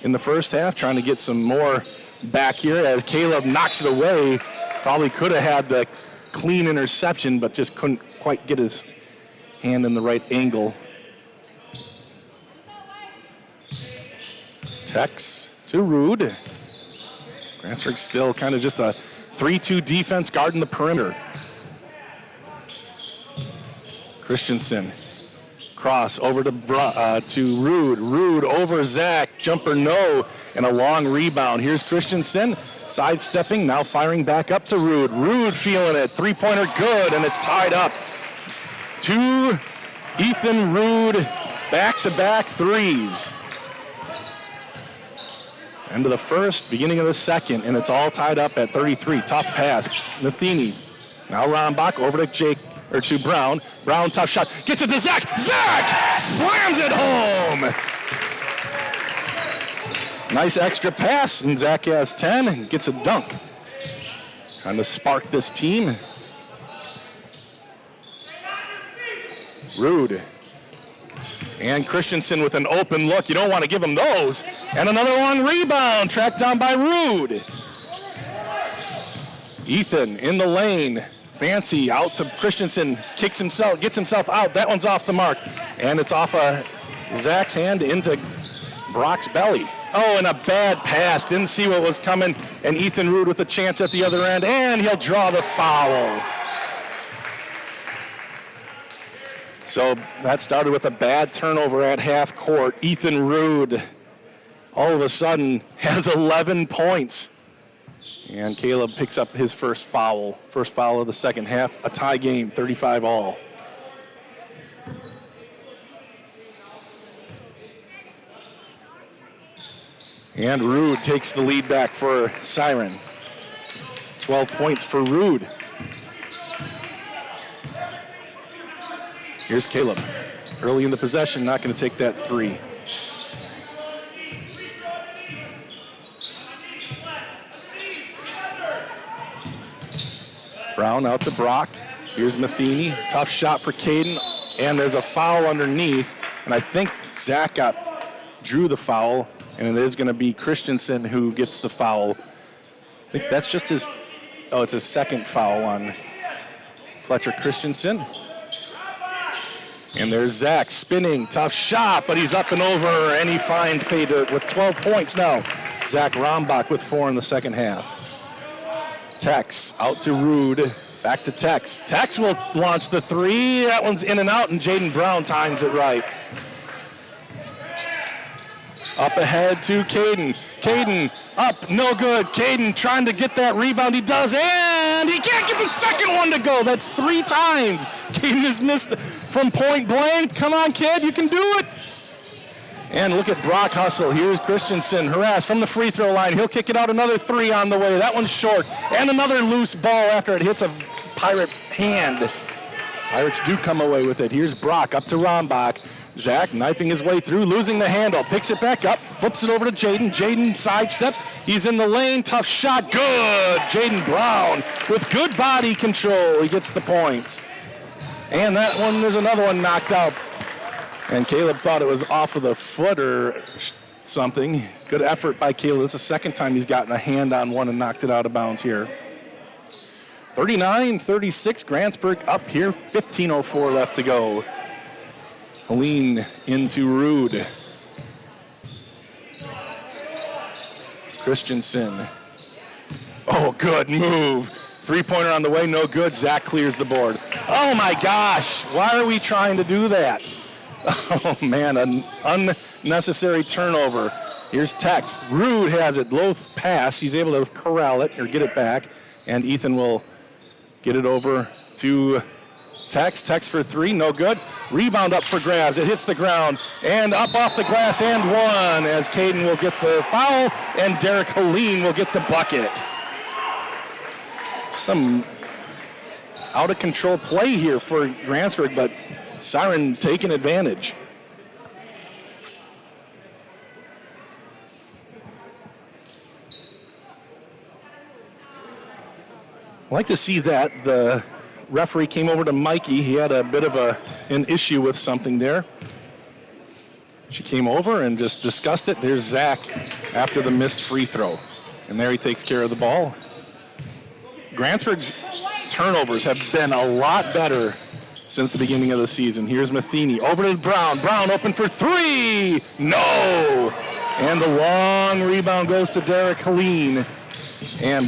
in the first half. Trying to get some more back here as Caleb knocks it away. Probably could have had the clean interception, but just couldn't quite get his hand in the right angle. Tex to Rude. Grantsburg still kind of just a 3-2 defense guarding the perimeter. Christensen. Cross over to Rude. Rude over Zach. Jumper no. And a long rebound. Here's Christensen sidestepping. Now firing back up to Rude. Rude feeling it. Three-pointer good. And it's tied up. To Ethan Rude. Back-to-back threes. End of the first, beginning of the second. And it's all tied up at 33. Tough pass. Matheny. Now Rombach over to Brown. Brown, tough shot. Gets it to Zach. Zach slams it home. Nice extra pass, and Zach has 10 and gets a dunk. Trying to spark this team. Rude. And Christensen with an open look. You don't want to give him those. And another long rebound, tracked down by Rude. Ethan in the lane. Fancy out to Christensen, gets himself out. That one's off the mark. And it's off of Zach's hand into Brock's belly. Oh, and a bad pass. Didn't see what was coming. And Ethan Rude with a chance at the other end. And he'll draw the foul. So that started with a bad turnover at half court. Ethan Rude all of a sudden has 11 points. And Caleb picks up his first foul of the second half, a tie game, 35 all. And Rude takes the lead back for Siren. 12 points for Rude. Here's Caleb. Early in the possession, not going to take that three. Brown out to Brock. Here's Matheny. Tough shot for Caden. And there's a foul underneath. And I think Zach drew the foul. And it is going to be Christensen who gets the foul. I think that's just his, it's his second foul on Fletcher Christensen. And there's Zach spinning. Tough shot, but he's up and over. And he finds pay dirt with 12 points now. Zach Rombach with 4 in the second half. Tex out to Rude, back to Tex. Tex will launch the three. That one's in and out, and Jaden Brown times it right. Up ahead to Caden. Caden up, no good. Caden trying to get that rebound. He does, and he can't get the second one to go. That's 3 times. Caden has missed from point blank. Come on, kid, you can do it. And look at Brock hustle. Here's Christensen, harassed from the free throw line. He'll kick it out, another 3 on the way. That one's short. And another loose ball after it hits a Pirate hand. Pirates do come away with it. Here's Brock up to Rombach. Zach knifing his way through, losing the handle. Picks it back up, flips it over to Jaden. Jaden sidesteps. He's in the lane. Tough shot. Good. Jaden Brown with good body control. He gets the points. And that one is another one knocked out. And Caleb thought it was off of the foot or something. Good effort by Caleb. It's the second time he's gotten a hand on one and knocked it out of bounds here. 39-36, Grantsburg up here. 15:04 left to go. Helene into Rude. Christensen. Oh, good move. Three-pointer on the way, no good. Zach clears the board. Oh, my gosh. Why are we trying to do that? Oh, man, an unnecessary turnover. Here's Tex. Rude has it. Low pass. He's able to corral it or get it back. And Ethan will get it over to Tex for three, no good. Rebound up for grabs. It hits the ground and up off the glass and one as Caden will get the foul and Derek Helene will get the bucket. Some out of control play here for Grantsburg, but Siren taking advantage. I like to see that. The referee came over to Mikey. He had a bit of an issue with something there. She came over and just discussed it. There's Zach after the missed free throw. And there he takes care of the ball. Grantsburg's turnovers have been a lot better since the beginning of the season. Here's Matheny over to Brown. Brown open for three. No! And the long rebound goes to Derek Helene. And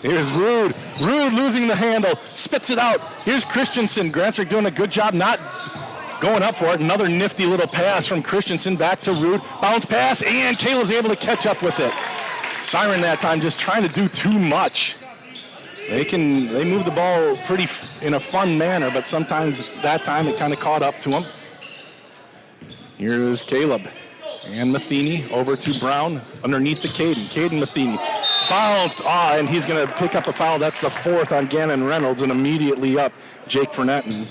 here's Rude. Rude losing the handle, spits it out. Here's Christensen. Grantsburg doing a good job not going up for it. Another nifty little pass from Christensen back to Rude. Bounce pass, and Caleb's able to catch up with it. Siren that time just trying to do too much. They move the ball pretty in a fun manner, but sometimes that time it kind of caught up to them. Here's Caleb and Matheny over to Brown underneath to Caden. Caden Matheny. Bounced, and he's going to pick up a foul. That's the fourth on Gannon Reynolds, and immediately up Jake Fernetten.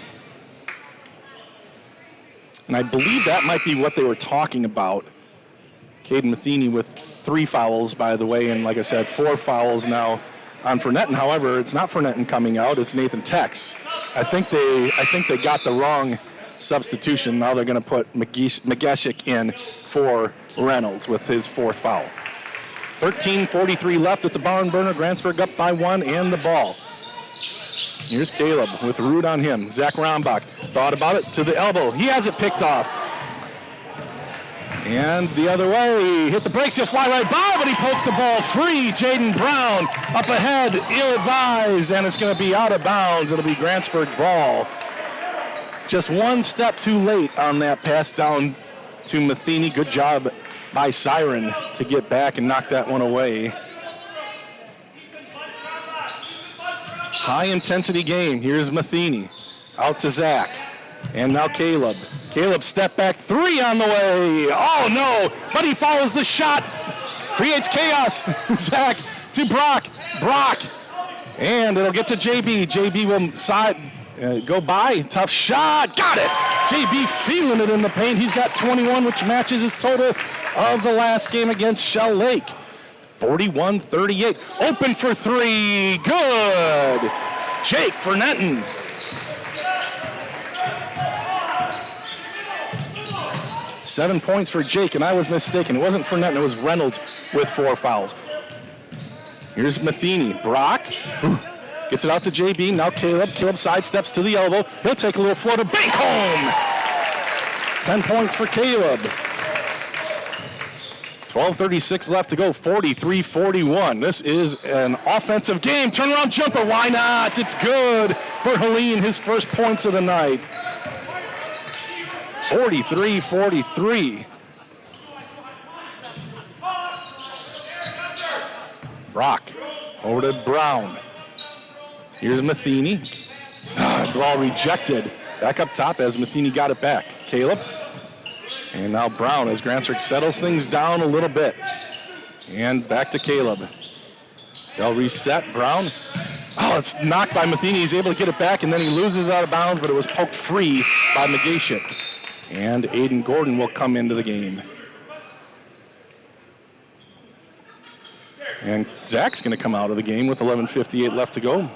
And I believe that might be what they were talking about. Caden Matheny with 3 fouls, by the way, and like I said, 4 fouls now on Fernetten. However, it's not Fernetten coming out, it's Nathan Tex. I think they got the wrong substitution. Now they're going to put McGeshik in for Reynolds with his 4th foul. 13:43 left. It's a barn burner. Grantsburg up by 1 and the ball. Here's Caleb with Rude on him. Zach Rombach thought about it to the elbow. He has it picked off. And the other way. Hit the brakes. He'll fly right by, but he poked the ball free. Jaden Brown up ahead. Ill-advised, and it's going to be out of bounds. It'll be Grantsburg ball. Just one step too late on that pass down to Matheny. Good job by Siren to get back and knock that one away. High intensity game. Here's Matheny out to Zach. And now Caleb. Caleb step back 3 on the way. Oh no, but he follows the shot. Creates chaos. Zach to Brock. Brock. And it'll get to JB. JB will go by. Tough shot. Got it. JB feeling it in the paint. He's got 21, which matches his total of the last game against Shell Lake. 41-38. Open for 3. Good. Jake Fernetten. Seven points for Jake, and I was mistaken. It wasn't Fernetten, it was Reynolds with 4 fouls. Here's Matheny. Brock. Gets it out to JB. Now Caleb. Caleb sidesteps to the elbow. He'll take a little floater. Bank home. 10 points for Caleb. 12:36 left to go. 43-41. This is an offensive game. Turnaround jumper. Why not? It's good for Helene, his first points of the night. 43-43. Brock over to Brown. Here's Matheny. Ball rejected. Back up top as Matheny got it back. Caleb. And now Brown as Grantsburg settles things down a little bit. And back to Caleb. They'll reset. Brown. Oh, it's knocked by Matheny. He's able to get it back, and then he loses out of bounds, but it was poked free by McGeshik. And Aiden Gordon will come into the game. And Zach's going to come out of the game with 11:58 left to go.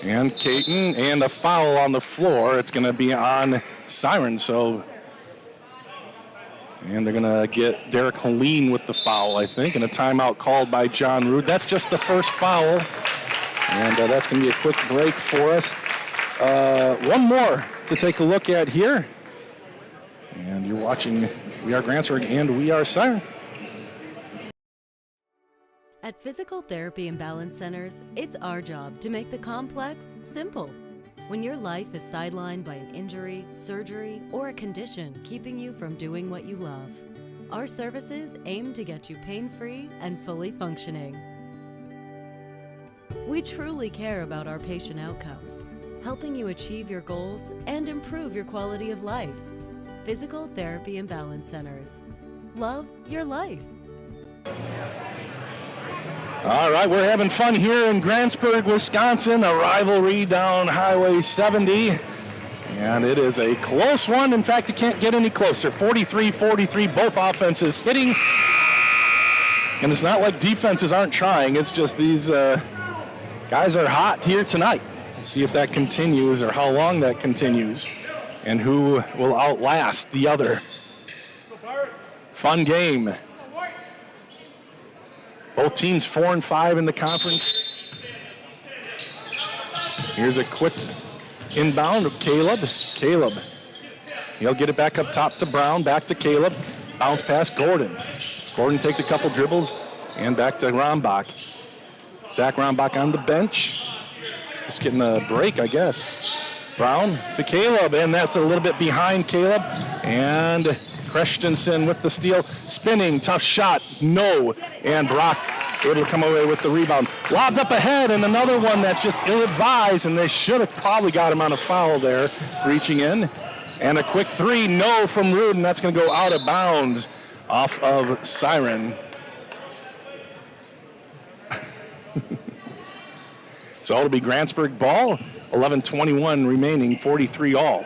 And Caton, and a foul on the floor. It's going to be on Siren, and they're going to get Derek Helene with the foul, I think, and a timeout called by John Rude. That's just the first foul, and that's going to be a quick break for us. One more to take a look at here. And you're watching We Are Grantsburg and We Are Siren. At Physical Therapy and Balance Centers, it's our job to make the complex simple. When your life is sidelined by an injury, surgery, or a condition keeping you from doing what you love, our services aim to get you pain-free and fully functioning. We truly care about our patient outcomes, helping you achieve your goals and improve your quality of life. Physical Therapy and Balance Centers. Love your life. All right, we're having fun here in Grantsburg, Wisconsin, a rivalry down Highway 70. And it is a close one. In fact, it can't get any closer. 43-43, both offenses hitting. And it's not like defenses aren't trying. It's just these guys are hot here tonight. See if that continues or how long that continues and who will outlast the other. Fun game. Both teams 4-5 in the conference. Here's a quick inbound of Caleb. He'll get it back up top to Brown, back to Caleb. Bounce past Gordon. Gordon takes a couple dribbles and back to Rombach. Zach Rombach on the bench. Just getting a break, I guess. Brown to Caleb, and that's a little bit behind Caleb. And Christensen with the steal. Spinning, tough shot, no. And Brock able to come away with the rebound. Lobbed up ahead, and another one that's just ill-advised, and they should have probably got him on a foul there, reaching in. And a quick three, no from Rude, and that's going to go out of bounds off of Siren. So it'll be Grantsburg ball, 11:21 remaining, 43 all.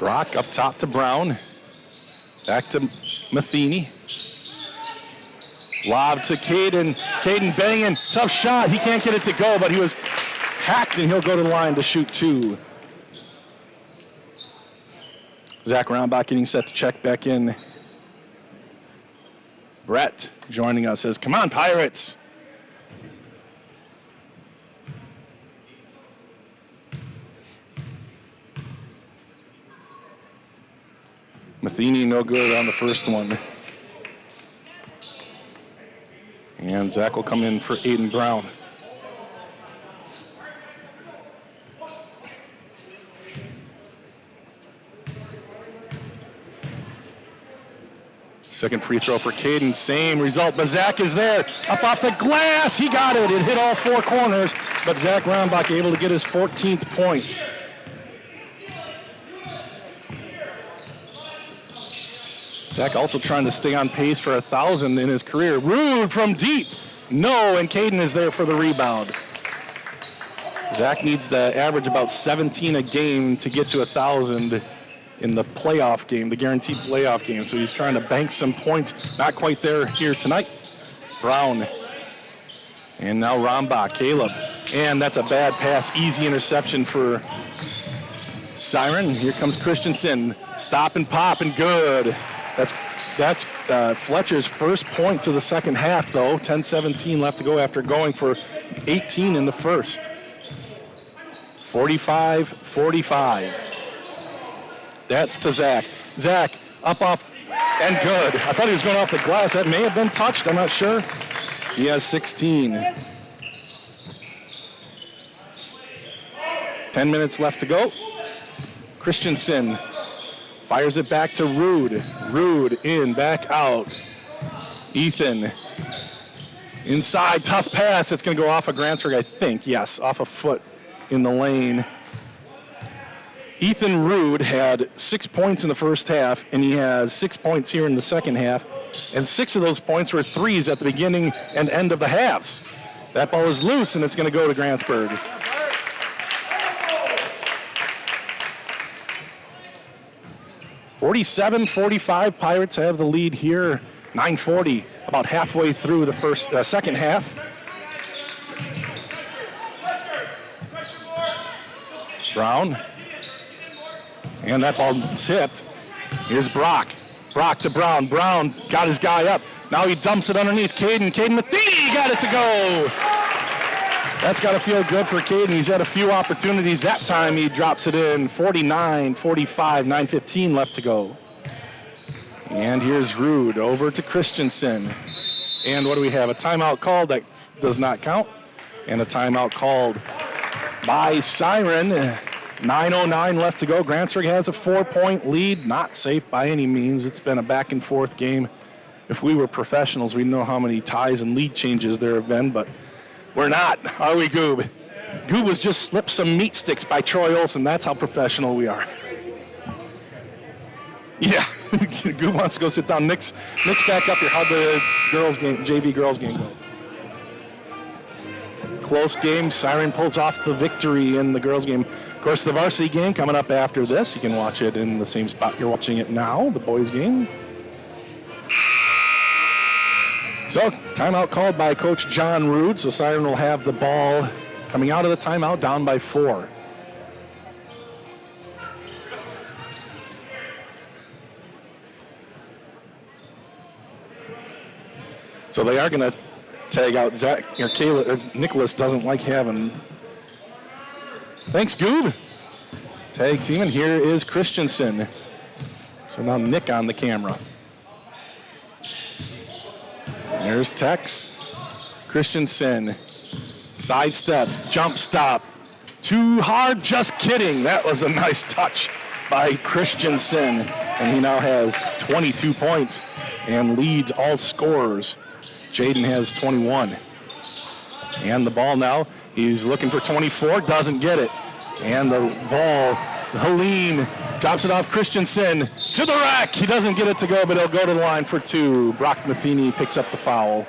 Brock up top to Brown. Back to Matheny. Lob to Caden. Caden banging. Tough shot. He can't get it to go, but he was hacked, and he'll go to the line to shoot two. Zach Rombach getting set to check back in. Brett joining us says, "Come on, Pirates." Matheny no good on the first one. And Zach will come in for Aiden Brown. Second free throw for Caden, same result, but Zach is there. Up off the glass, he got it. It hit all four corners, but Zach Rombach able to get his 14th point. Zach also trying to stay on pace for 1,000 in his career. Rude from deep, no, and Caden is there for the rebound. Zach needs to average about 17 a game to get to 1,000 in the playoff game, the guaranteed playoff game. So he's trying to bank some points. Not quite there here tonight. Brown. And now Rombach, Caleb. And that's a bad pass, easy interception for Siren. Here comes Christensen. Stop and pop and good. That's Fletcher's first points of the second half, though. 10-17 left to go after going for 18 in the first. 45-45. That's to Zach. Zach up off and good. I thought he was going off the glass. That may have been touched. I'm not sure. He has 16. 10 minutes left to go. Christensen fires it back to Rude. Rude in, back out. Ethan inside, tough pass. It's going to go off of Grantsburg, I think. Yes, off a foot in the lane. Ethan Rude had 6 points in the first half, and he has 6 points here in the second half, and 6 of those points were threes at the beginning and end of the halves. That ball is loose, and it's going to go to Grantsburg. (47-45) Pirates have the lead here. 9:40, about halfway through the second half. Brown. And that ball tipped. Here's Brock. Brock to Brown. Brown got his guy up. Now he dumps it underneath Caden. Caden Matheny got it to go. That's got to feel good for Caden. He's had a few opportunities. That time he drops it in. 49-45, 9:15 left to go. And here's Rude over to Christensen. And what do we have? A timeout called that does not count. And a timeout called by Siren. 9:09 left to go. Grantsburg has a 4-point lead. Not safe by any means. It's been a back and forth game. If we were professionals, we'd know how many ties and lead changes there have been, but we're not, are we, Goob? Goob was just slipped some meat sticks by Troy Olson. That's how professional we are. Yeah, Goob wants to go sit down. Nick's back up here. How'd the girls game, JV girls game go? Close game. Siren pulls off the victory in the girls game. Of course, the varsity game coming up after this. You can watch it in the same spot you're watching it now, the boys game. So, timeout called by Coach John Rude. So Siren will have the ball coming out of the timeout, down by 4. So they are going to tag out Zach, or Kayla, or Nicholas doesn't like having. Thanks, Goob. Tag team, and here is Christensen. So now Nick on the camera. There's Tex. Christensen. Side steps, jump stop. Too hard, just kidding. That was a nice touch by Christensen. And he now has 22 points and leads all scorers. Jaden has 21. And the ball now, he's looking for 24, doesn't get it. And the ball, Helene drops it off Christensen to the rack. He doesn't get it to go, but he'll go to the line for 2. Brock Matheny picks up the foul.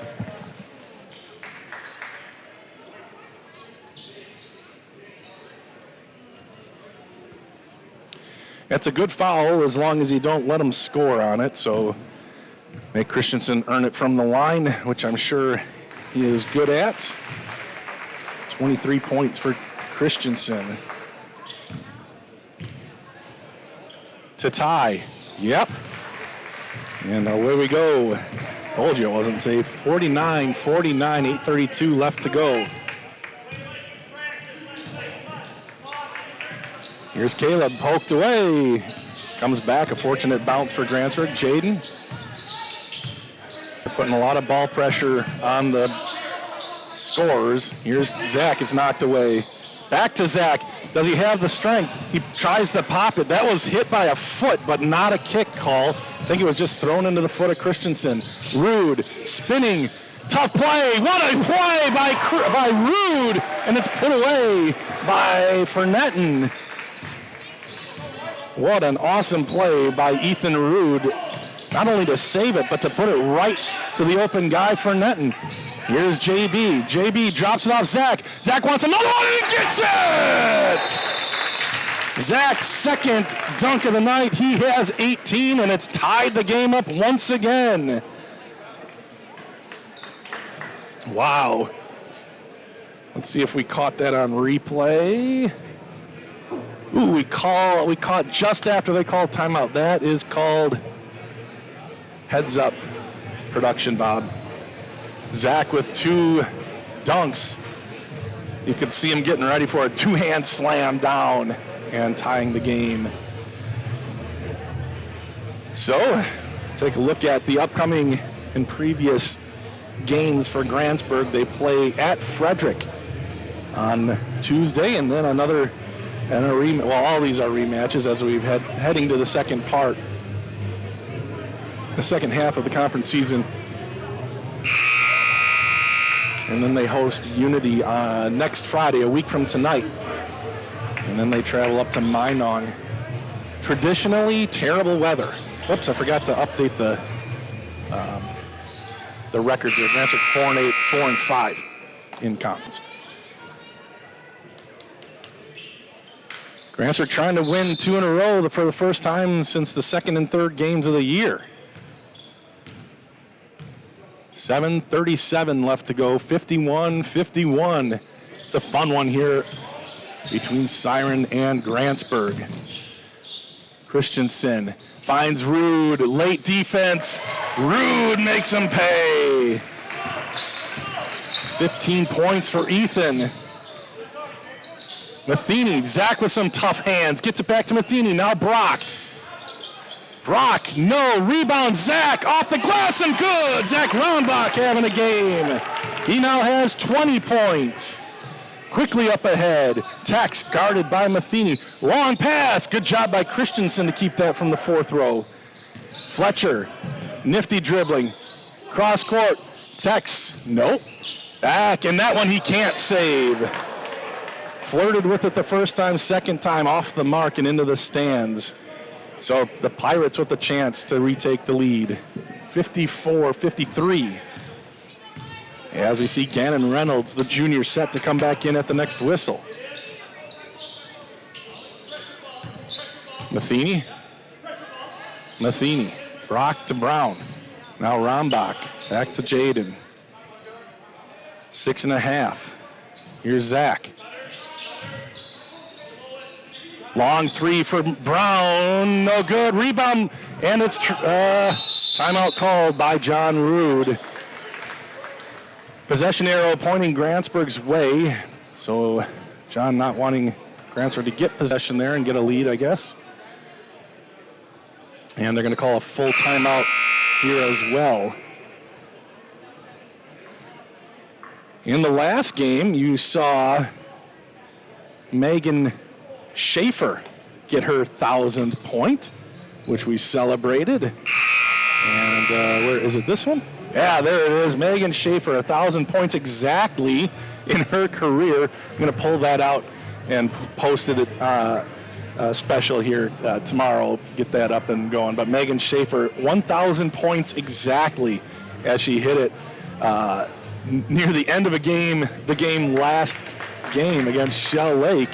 That's a good foul as long as you don't let him score on it. So make Christensen earn it from the line, which I'm sure he is good at. 23 points for Christensen. To tie. Yep. And away we go. Told you it wasn't safe. 49-49, 8:32 left to go. Here's Caleb, poked away. Comes back, a fortunate bounce for Grantsburg. Jaden. They're putting a lot of ball pressure on the scorers. Here's Zach, it's knocked away. Back to Zach. Does he have the strength? He tries to pop it. That was hit by a foot, but not a kick call. I think it was just thrown into the foot of Christensen. Rude, spinning, tough play. What a play by Rude, and it's put away by Fernetten. What an awesome play by Ethan Rude, not only to save it, but to put it right to the open guy, Fernetten. Here's JB. JB drops it off Zach. Zach wants another one and he gets it! Zach's second dunk of the night. He has 18, and it's tied the game up once again. Wow. Let's see if we caught that on replay. Ooh, we caught just after they called timeout. That is called heads up production, Bob. Zach with 2 dunks. You could see him getting ready for a 2-hand slam down and tying the game. So, take a look at the upcoming and previous games for Grantsburg. They play at Frederick on Tuesday, and then another, and a rematch. Well, all these are rematches as we've heading to the second part, the second half of the conference season. And then they host Unity next Friday, a week from tonight. And then they travel up to Minong. Traditionally, terrible weather. Whoops, I forgot to update the records there. Grantsburg 4-8, 4-5 in conference. Grantsburg trying to win 2 in a row for the first time since the second and third games of the year. 7:37 left to go, 51-51. It's a fun one here between Siren and Grantsburg. Christensen finds Rude, late defense. Rude makes him pay. 15 points for Ethan. Matheny, Zach with some tough hands, gets it back to Matheny, now Brock. Brock, no, rebound, Zach, off the glass and good. Zach Roundbach having a game. He now has 20 points. quickly up ahead. Tex guarded by Matheny. Long pass. Good job by Christensen to keep that from the fourth row. Fletcher, nifty dribbling. Cross court. Tex, nope. Back, and that one he can't save. Flirted with it the first time, second time off the mark and into the stands. So the Pirates with a chance to retake the lead. 54-53. As we see Gannon Reynolds, the junior, set to come back in at the next whistle. Matheny. Brock to Brown. Now Rombach. Back to Jaden. 6.5. Here's Zach. Long three for Brown. No good. Rebound. And it's timeout called by John Rude. Possession arrow pointing Grantsburg's way. So John not wanting Grantsburg to get possession there and get a lead, I guess. And they're going to call a full timeout here as well. In the last game, you saw Megan Schaefer get her 1,000th point, which we celebrated. And where is it, this one? Yeah, there it is. Megan Schaefer, 1,000 points exactly in her career. I'm going to pull that out and post it special here tomorrow. Get that up and going. But Megan Schaefer, 1,000 points exactly as she hit it near the end of a game, last game against Shell Lake.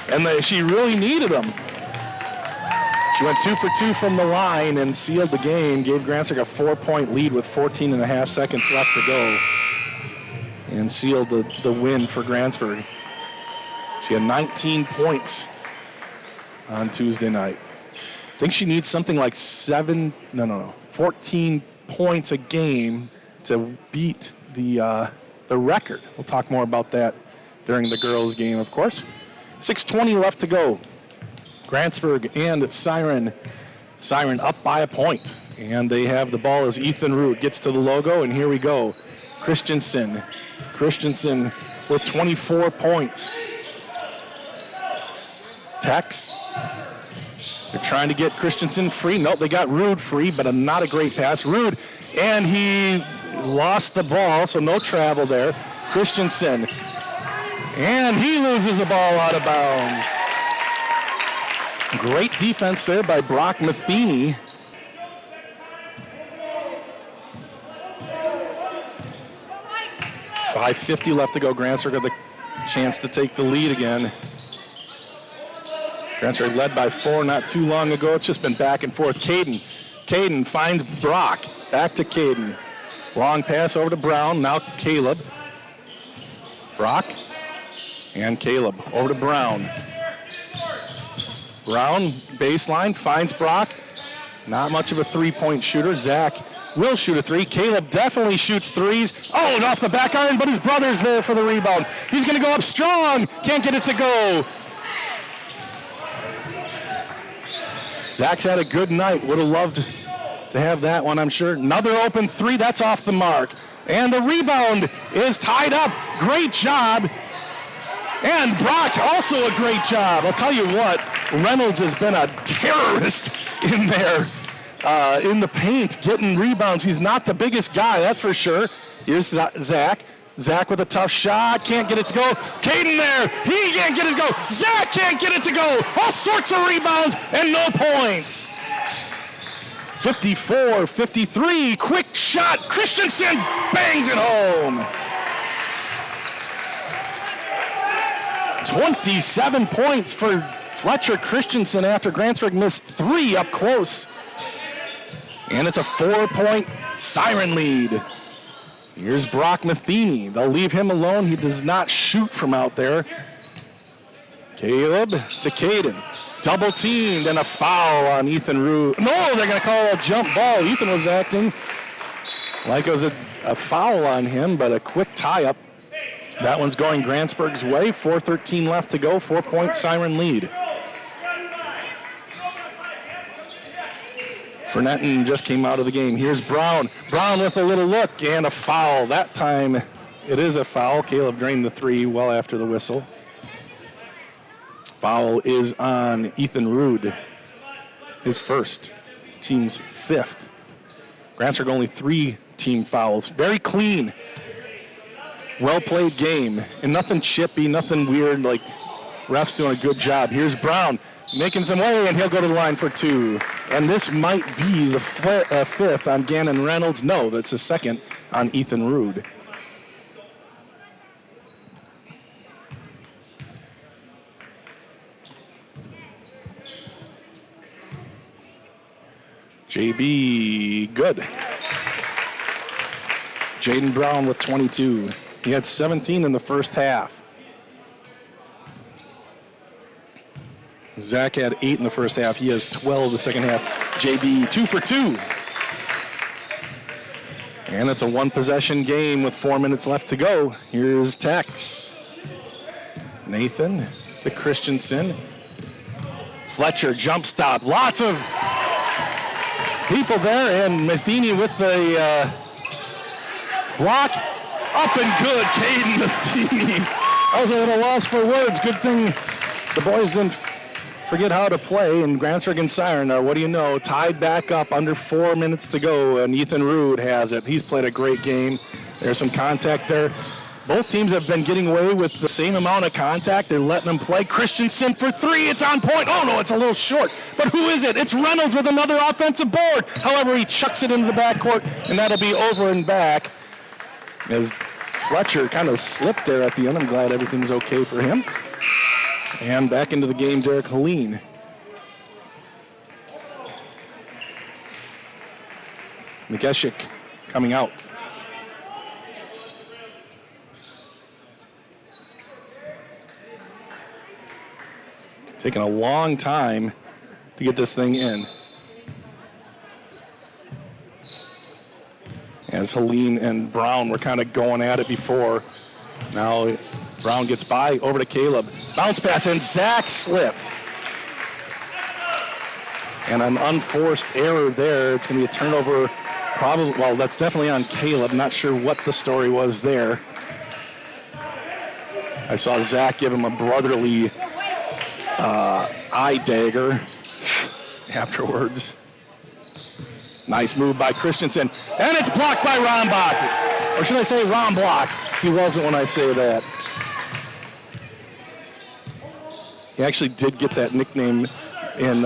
And she really needed them. She went 2 for 2 from the line and sealed the game, gave Grantsburg a 4-point lead with 14.5 seconds left to go, and sealed the win for Grantsburg. She had 19 points on Tuesday night. I think she needs something like 14 points a game to beat the record. We'll talk more about that during the girls' game, of course. 6:20 left to go. Grantsburg and Siren. Siren up by a point. And they have the ball as Ethan Root gets to the logo, and here we go. Christensen with 24 points. Tex. They're trying to get Christensen free. Nope, they got Rude free, but not a great pass. Rude, and he lost the ball, so no travel there. Christensen. And he loses the ball out of bounds. Great defense there by Brock Matheny. .550 left to go. Grantsburg got the chance to take the lead again. Grantsburg led by 4 not too long ago. It's just been back and forth. Caden finds Brock. Back to Caden. Long pass over to Brown. Now Caleb. Brock and Caleb over to Brown. Brown, baseline, finds Brock. Not much of a three-point shooter. Zach will shoot a three. Caleb definitely shoots threes. Oh, and off the back iron, but his brother's there for the rebound. He's going to go up strong. Can't get it to go. Zach's had a good night. Would have loved to have that one, I'm sure. Another open three. That's off the mark. And the rebound is tied up. Great job. And Brock, also a great job. I'll tell you what, Reynolds has been a terrorist in there, in the paint, getting rebounds. He's not the biggest guy, that's for sure. Here's Zach. Zach with a tough shot, can't get it to go. Caden there, he can't get it to go. Zach can't get it to go. All sorts of rebounds and no points. 54-53, quick shot. Christensen bangs it home. 27 points for Fletcher Christensen after Grantsburg missed 3 up close. And it's a 4-point Siren lead. Here's Brock Matheny. They'll leave him alone. He does not shoot from out there. Caleb to Caden. Double teamed and a foul on Ethan Rue. No, they're going to call a jump ball. Ethan was acting like it was a foul on him, but a quick tie-up. That one's going Grantsburg's way. 4:13 left to go. 4-point Siren lead. Fernetten just came out of the game. Here's Brown. Brown with a little look and a foul. That time it is a foul. Caleb drained the three well after the whistle. Foul is on Ethan Rude, his first, team's fifth. Grantsburg only 3 team fouls. Very clean, well-played game, and nothing chippy, nothing weird. Like, refs doing a good job. Here's Brown making some way, and he'll go to the line for 2. And this might be the fifth on Gannon Reynolds. No, that's the second on Ethan Rude. JB, good. Jaden Brown with 22. He had 17 in the first half. Zach had 8 in the first half. He has 12 the second half. JB, 2 for 2. And it's a one-possession game with 4 minutes left to go. Here's Tex. Nathan to Christensen. Fletcher, jump stop. Lots of people there, and Matheny with the block. Up and good, Caden Matheny. I was at a loss for words. Good thing the boys didn't forget how to play, and Grantsburg and Siren are, what do you know, tied back up under 4 minutes to go, and Ethan Rude has it. He's played a great game. There's some contact there. Both teams have been getting away with the same amount of contact. They're letting them play. Christensen for 3. It's on point. Oh, no, it's a little short. But who is it? It's Reynolds with another offensive board. However, he chucks it into the backcourt, and that'll be over and back as Fletcher kind of slipped there at the end. I'm glad everything's okay for him. And back into the game, Derek Helene. Mikeshik coming out. Taking a long time to get this thing in. As Helene and Brown were kind of going at it before. Now Brown gets by, over to Caleb. Bounce pass, and Zach slipped. And an unforced error there. It's going to be a turnover, probably, well, that's definitely on Caleb. Not sure what the story was there. I saw Zach give him a brotherly eye dagger afterwards. Nice move by Christensen, and it's blocked by Rombach. Or should I say Romblock? He loves it when I say that. He actually did get that nickname in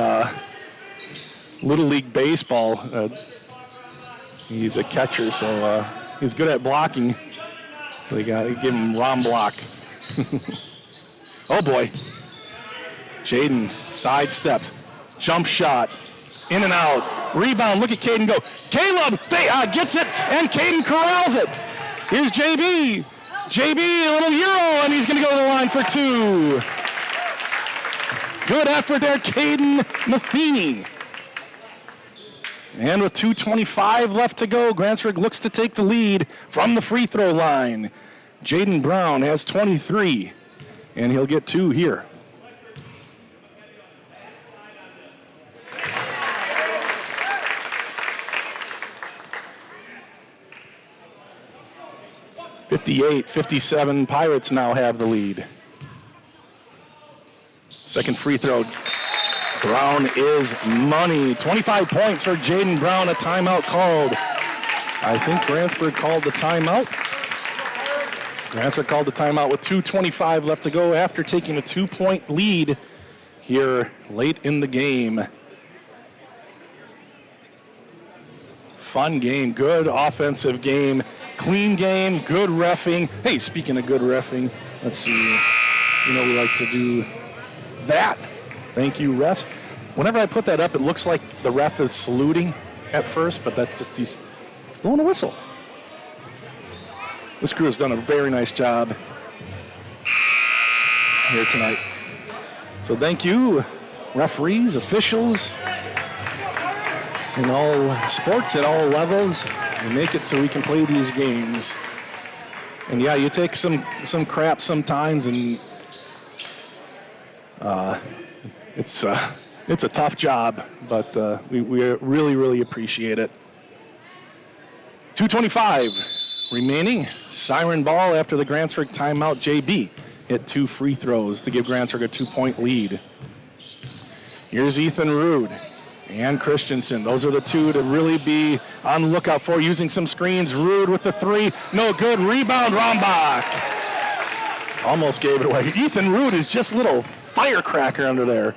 Little League Baseball. He's a catcher, so he's good at blocking. So they gave him Romblock. Oh boy. Jaden sidesteps, jump shot, in and out, rebound, look at Caden go. Caleb gets it, and Caden corrals it. Here's JB. JB, a little Euro, and he's going to go to the line for 2. Good effort there, Caden Matheny. And with 2:25 left to go, Grantsburg looks to take the lead from the free throw line. Jaden Brown has 23, and he'll get 2 here. (58-57), Pirates now have the lead. Second free throw. Brown is money. 25 points for Jaden Brown. A timeout called. I think Grantsburg called the timeout. Grantsburg called the timeout with 2:25 left to go after taking a 2-point lead here late in the game. Fun game, good offensive game, clean game, good reffing. Hey, speaking of good reffing, let's see. You know we like to do that. Thank you, refs. Whenever I put that up, it looks like the ref is saluting at first, but that's just he's blowing a whistle. This crew has done a very nice job here tonight. So thank you, referees, officials, in all sports at all levels. You make it so we can play these games. And yeah, you take some crap sometimes, and it's a tough job, but we really, really appreciate it. 2:25 remaining. Siren ball after the Grantsburg timeout. JB hit 2 free throws to give Grantsburg a 2-point lead. Here's Ethan Rude and Christensen. Those are the two to really be on the lookout for, using some screens. Rude with the 3, no good. Rebound, Rombach. Almost gave it away. Ethan Rude is just a little firecracker under there.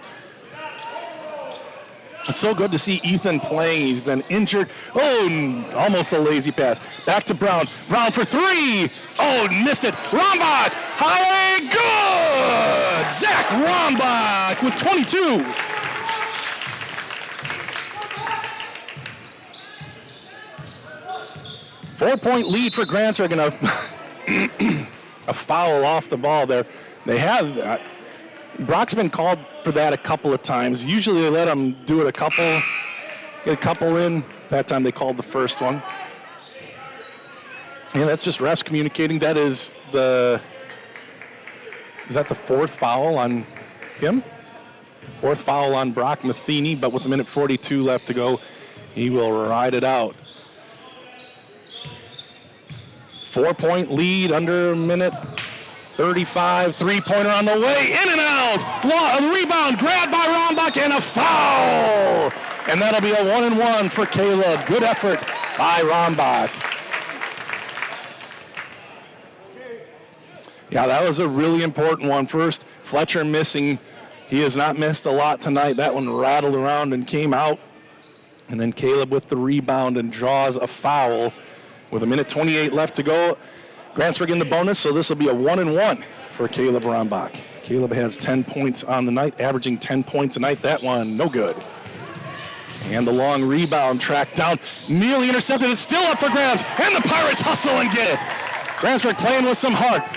It's so good to see Ethan playing. He's been injured. Oh, almost a lazy pass. Back to Brown. Brown for 3. Oh, missed it. Rombach, highway, good! Zach Rombach with 22. Four-point lead for Grantsburg, and a foul off the ball there. They have Brock's been called for that a couple of times. Usually they let him do it get a couple in. That time they called the first one. Yeah, that's just refs communicating. Is that the 4th foul on him? 4th foul on Brock Matheny, but with a minute 42 left to go, he will ride it out. 4-point lead under a minute 35. 3-pointer on the way, in and out. A rebound, grabbed by Rombach, and a foul. And that'll be a 1-and-1 for Caleb. Good effort by Rombach. Yeah, that was a really important one. First, Fletcher missing. He has not missed a lot tonight. That one rattled around and came out. And then Caleb with the rebound and draws a foul. With a minute 28 left to go, Grantsburg in the bonus, so this will be a 1-and-1 for Caleb Rombach. Caleb has 10 points on the night, averaging 10 points a night. That one, no good. And the long rebound tracked down, nearly intercepted. It's still up for grabs, and the Pirates hustle and get it. Grantsburg playing with some heart.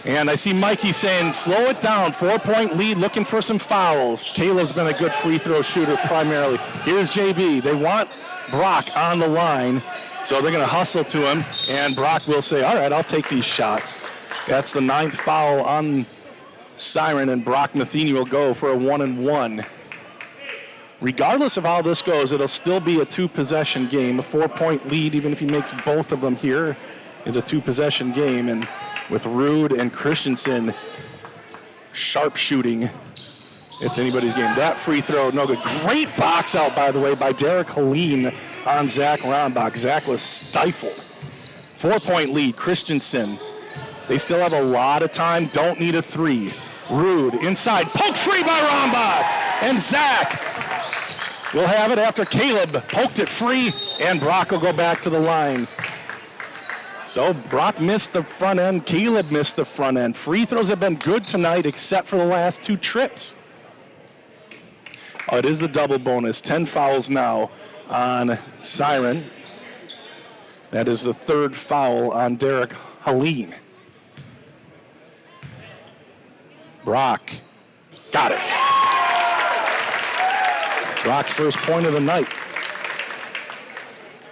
And I see Mikey saying, slow it down, 4-point lead, looking for some fouls. Caleb's been a good free throw shooter primarily. Here's JB. They want Brock on the line. So they're going to hustle to him, and Brock will say, all right, I'll take these shots. That's the 9th foul on Siren, and Brock Matheny will go for a 1-and-1. Regardless of how this goes, it'll still be a 2-possession game. A 4-point lead, even if he makes both of them here, is a 2-possession game. And with Rude and Christensen sharp shooting, it's anybody's game. That free throw, no good. Great box out, by the way, by Derek Helene on Zach Rombach. Zach was stifled. 4-point lead, Christensen. They still have a lot of time, don't need a 3. Rude, inside, poked free by Rombach. And Zach will have it after Caleb poked it free, and Brock will go back to the line. So Brock missed the front end, Caleb missed the front end. Free throws have been good tonight, except for the last 2 trips. It is the double bonus. 10 fouls now on Siren. That is the 3rd foul on Derek Helene. Brock got it. Brock's first point of the night.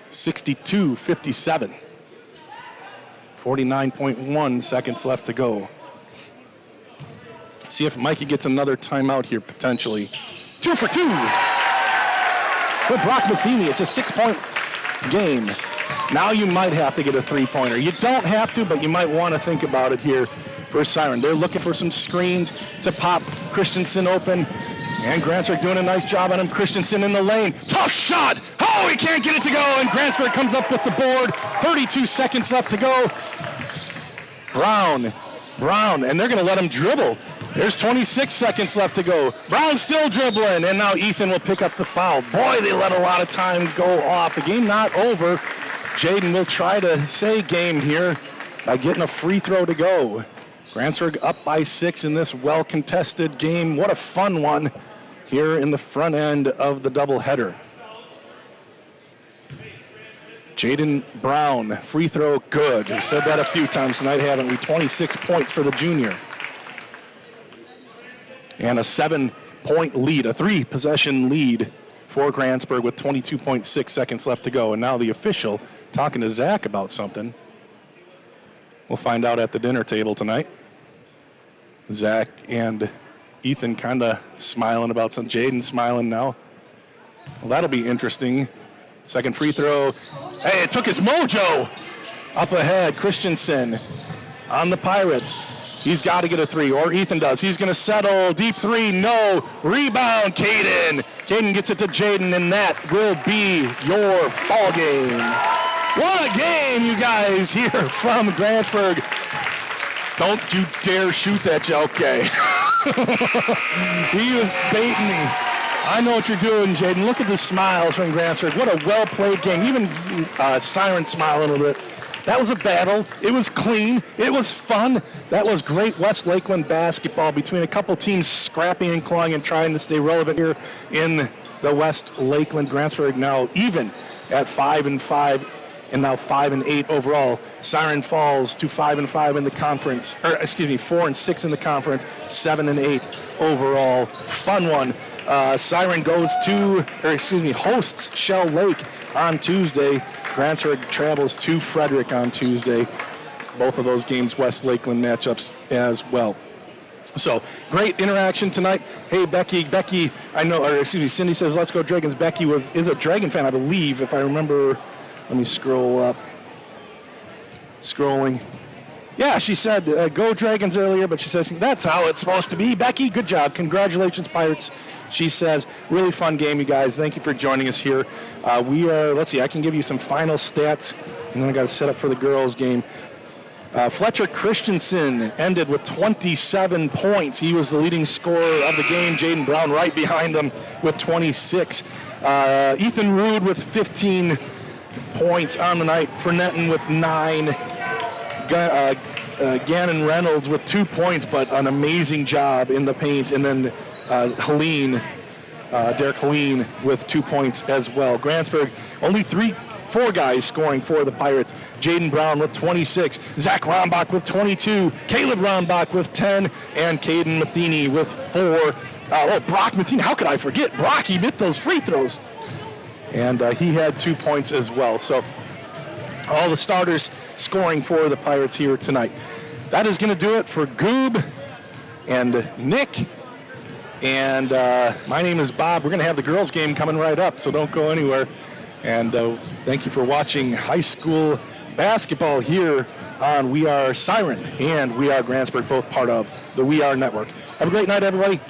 62-57. 49.1 seconds left to go. See if Mikey gets another timeout here potentially. 2 for 2 for Brock Matheny. It's a 6-point game. Now you might have to get a 3-pointer. You don't have to, but you might want to think about it here for Siren. They're looking for some screens to pop Christensen open. And Grantsburg doing a nice job on him. Christensen in the lane. Tough shot. Oh, he can't get it to go. And Grantsburg comes up with the board. 32 seconds left to go. Brown. And they're going to let him dribble. There's 26 seconds left to go. Brown still dribbling, and now Ethan will pick up the foul. Boy, they let a lot of time go off. The game not over. Jaden will try to say game here by getting a free throw to go. Grantsburg up by 6 in this well-contested game. What a fun one here in the front end of the doubleheader. Jaden Brown, free throw, good. We've said that a few times tonight, haven't we? 26 points for the junior. And a 7-point lead, a 3-possession lead for Grantsburg with 22.6 seconds left to go. And now the official talking to Zach about something. We'll find out at the dinner table tonight. Zach and Ethan kind of smiling about something. Jaden smiling now. Well, that'll be interesting. Second free throw. Hey, it took his mojo. Up ahead, Christensen on the Pirates. He's got to get a three, or Ethan does. He's going to settle. Deep three, no. Rebound, Caden. Caden gets it to Jaden, and that will be your ball game. What a game, you guys, here from Grantsburg. Don't you dare shoot that, okay. He was baiting me. I know what you're doing, Jaden. Look at the smiles from Grantsburg. What a well-played game. Even Siren smiling a little bit. That was a battle. It was clean. It was fun. That was great West Lakeland basketball between a couple teams scrapping and clawing and trying to stay relevant here in the West Lakeland. Grantsburg now even at 5-5 and now 5-8 overall. Siren falls to 5-5 in the conference, 4-6 in the conference, 7-8 overall. Fun one. Siren hosts Shell Lake on Tuesday. Grantsburg travels to Frederick on Tuesday. Both of those games West Lakeland matchups as well. So great interaction tonight. Hey, Becky, I know, Cindy says, let's go Dragons. Becky is a Dragon fan, I believe, if I remember. Let me scroll up. Scrolling. Yeah, she said go Dragons earlier, but she says that's how it's supposed to be. Becky, good job. Congratulations, Pirates. She says, really fun game, you guys. Thank you for joining us here. Let's see, I can give you some final stats, and then I got to set up for the girls' game. Fletcher Christensen ended with 27 points. He was the leading scorer of the game. Jaden Brown right behind him with 26. Ethan Rude with 15 points on the night. Fernetton with 9. Gannon Reynolds with 2 points, but an amazing job in the paint. And then Derek Helene with 2 points as well. Grantsburg, only 4 guys scoring for the Pirates. Jaden Brown with 26, Zach Rombach with 22, Caleb Rombach with 10, and Caden Matheny with 4. Brock Matheny, how could I forget? Brock, he hit those free throws. And he had 2 points as well. So all the starters scoring for the Pirates here tonight. That is going to do it for Goob and Nick. And my name is Bob. We're going to have the girls' game coming right up, so don't go anywhere. And thank you for watching high school basketball here on We Are Siren and We Are Grantsburg, both part of the We Are Network. Have a great night, everybody.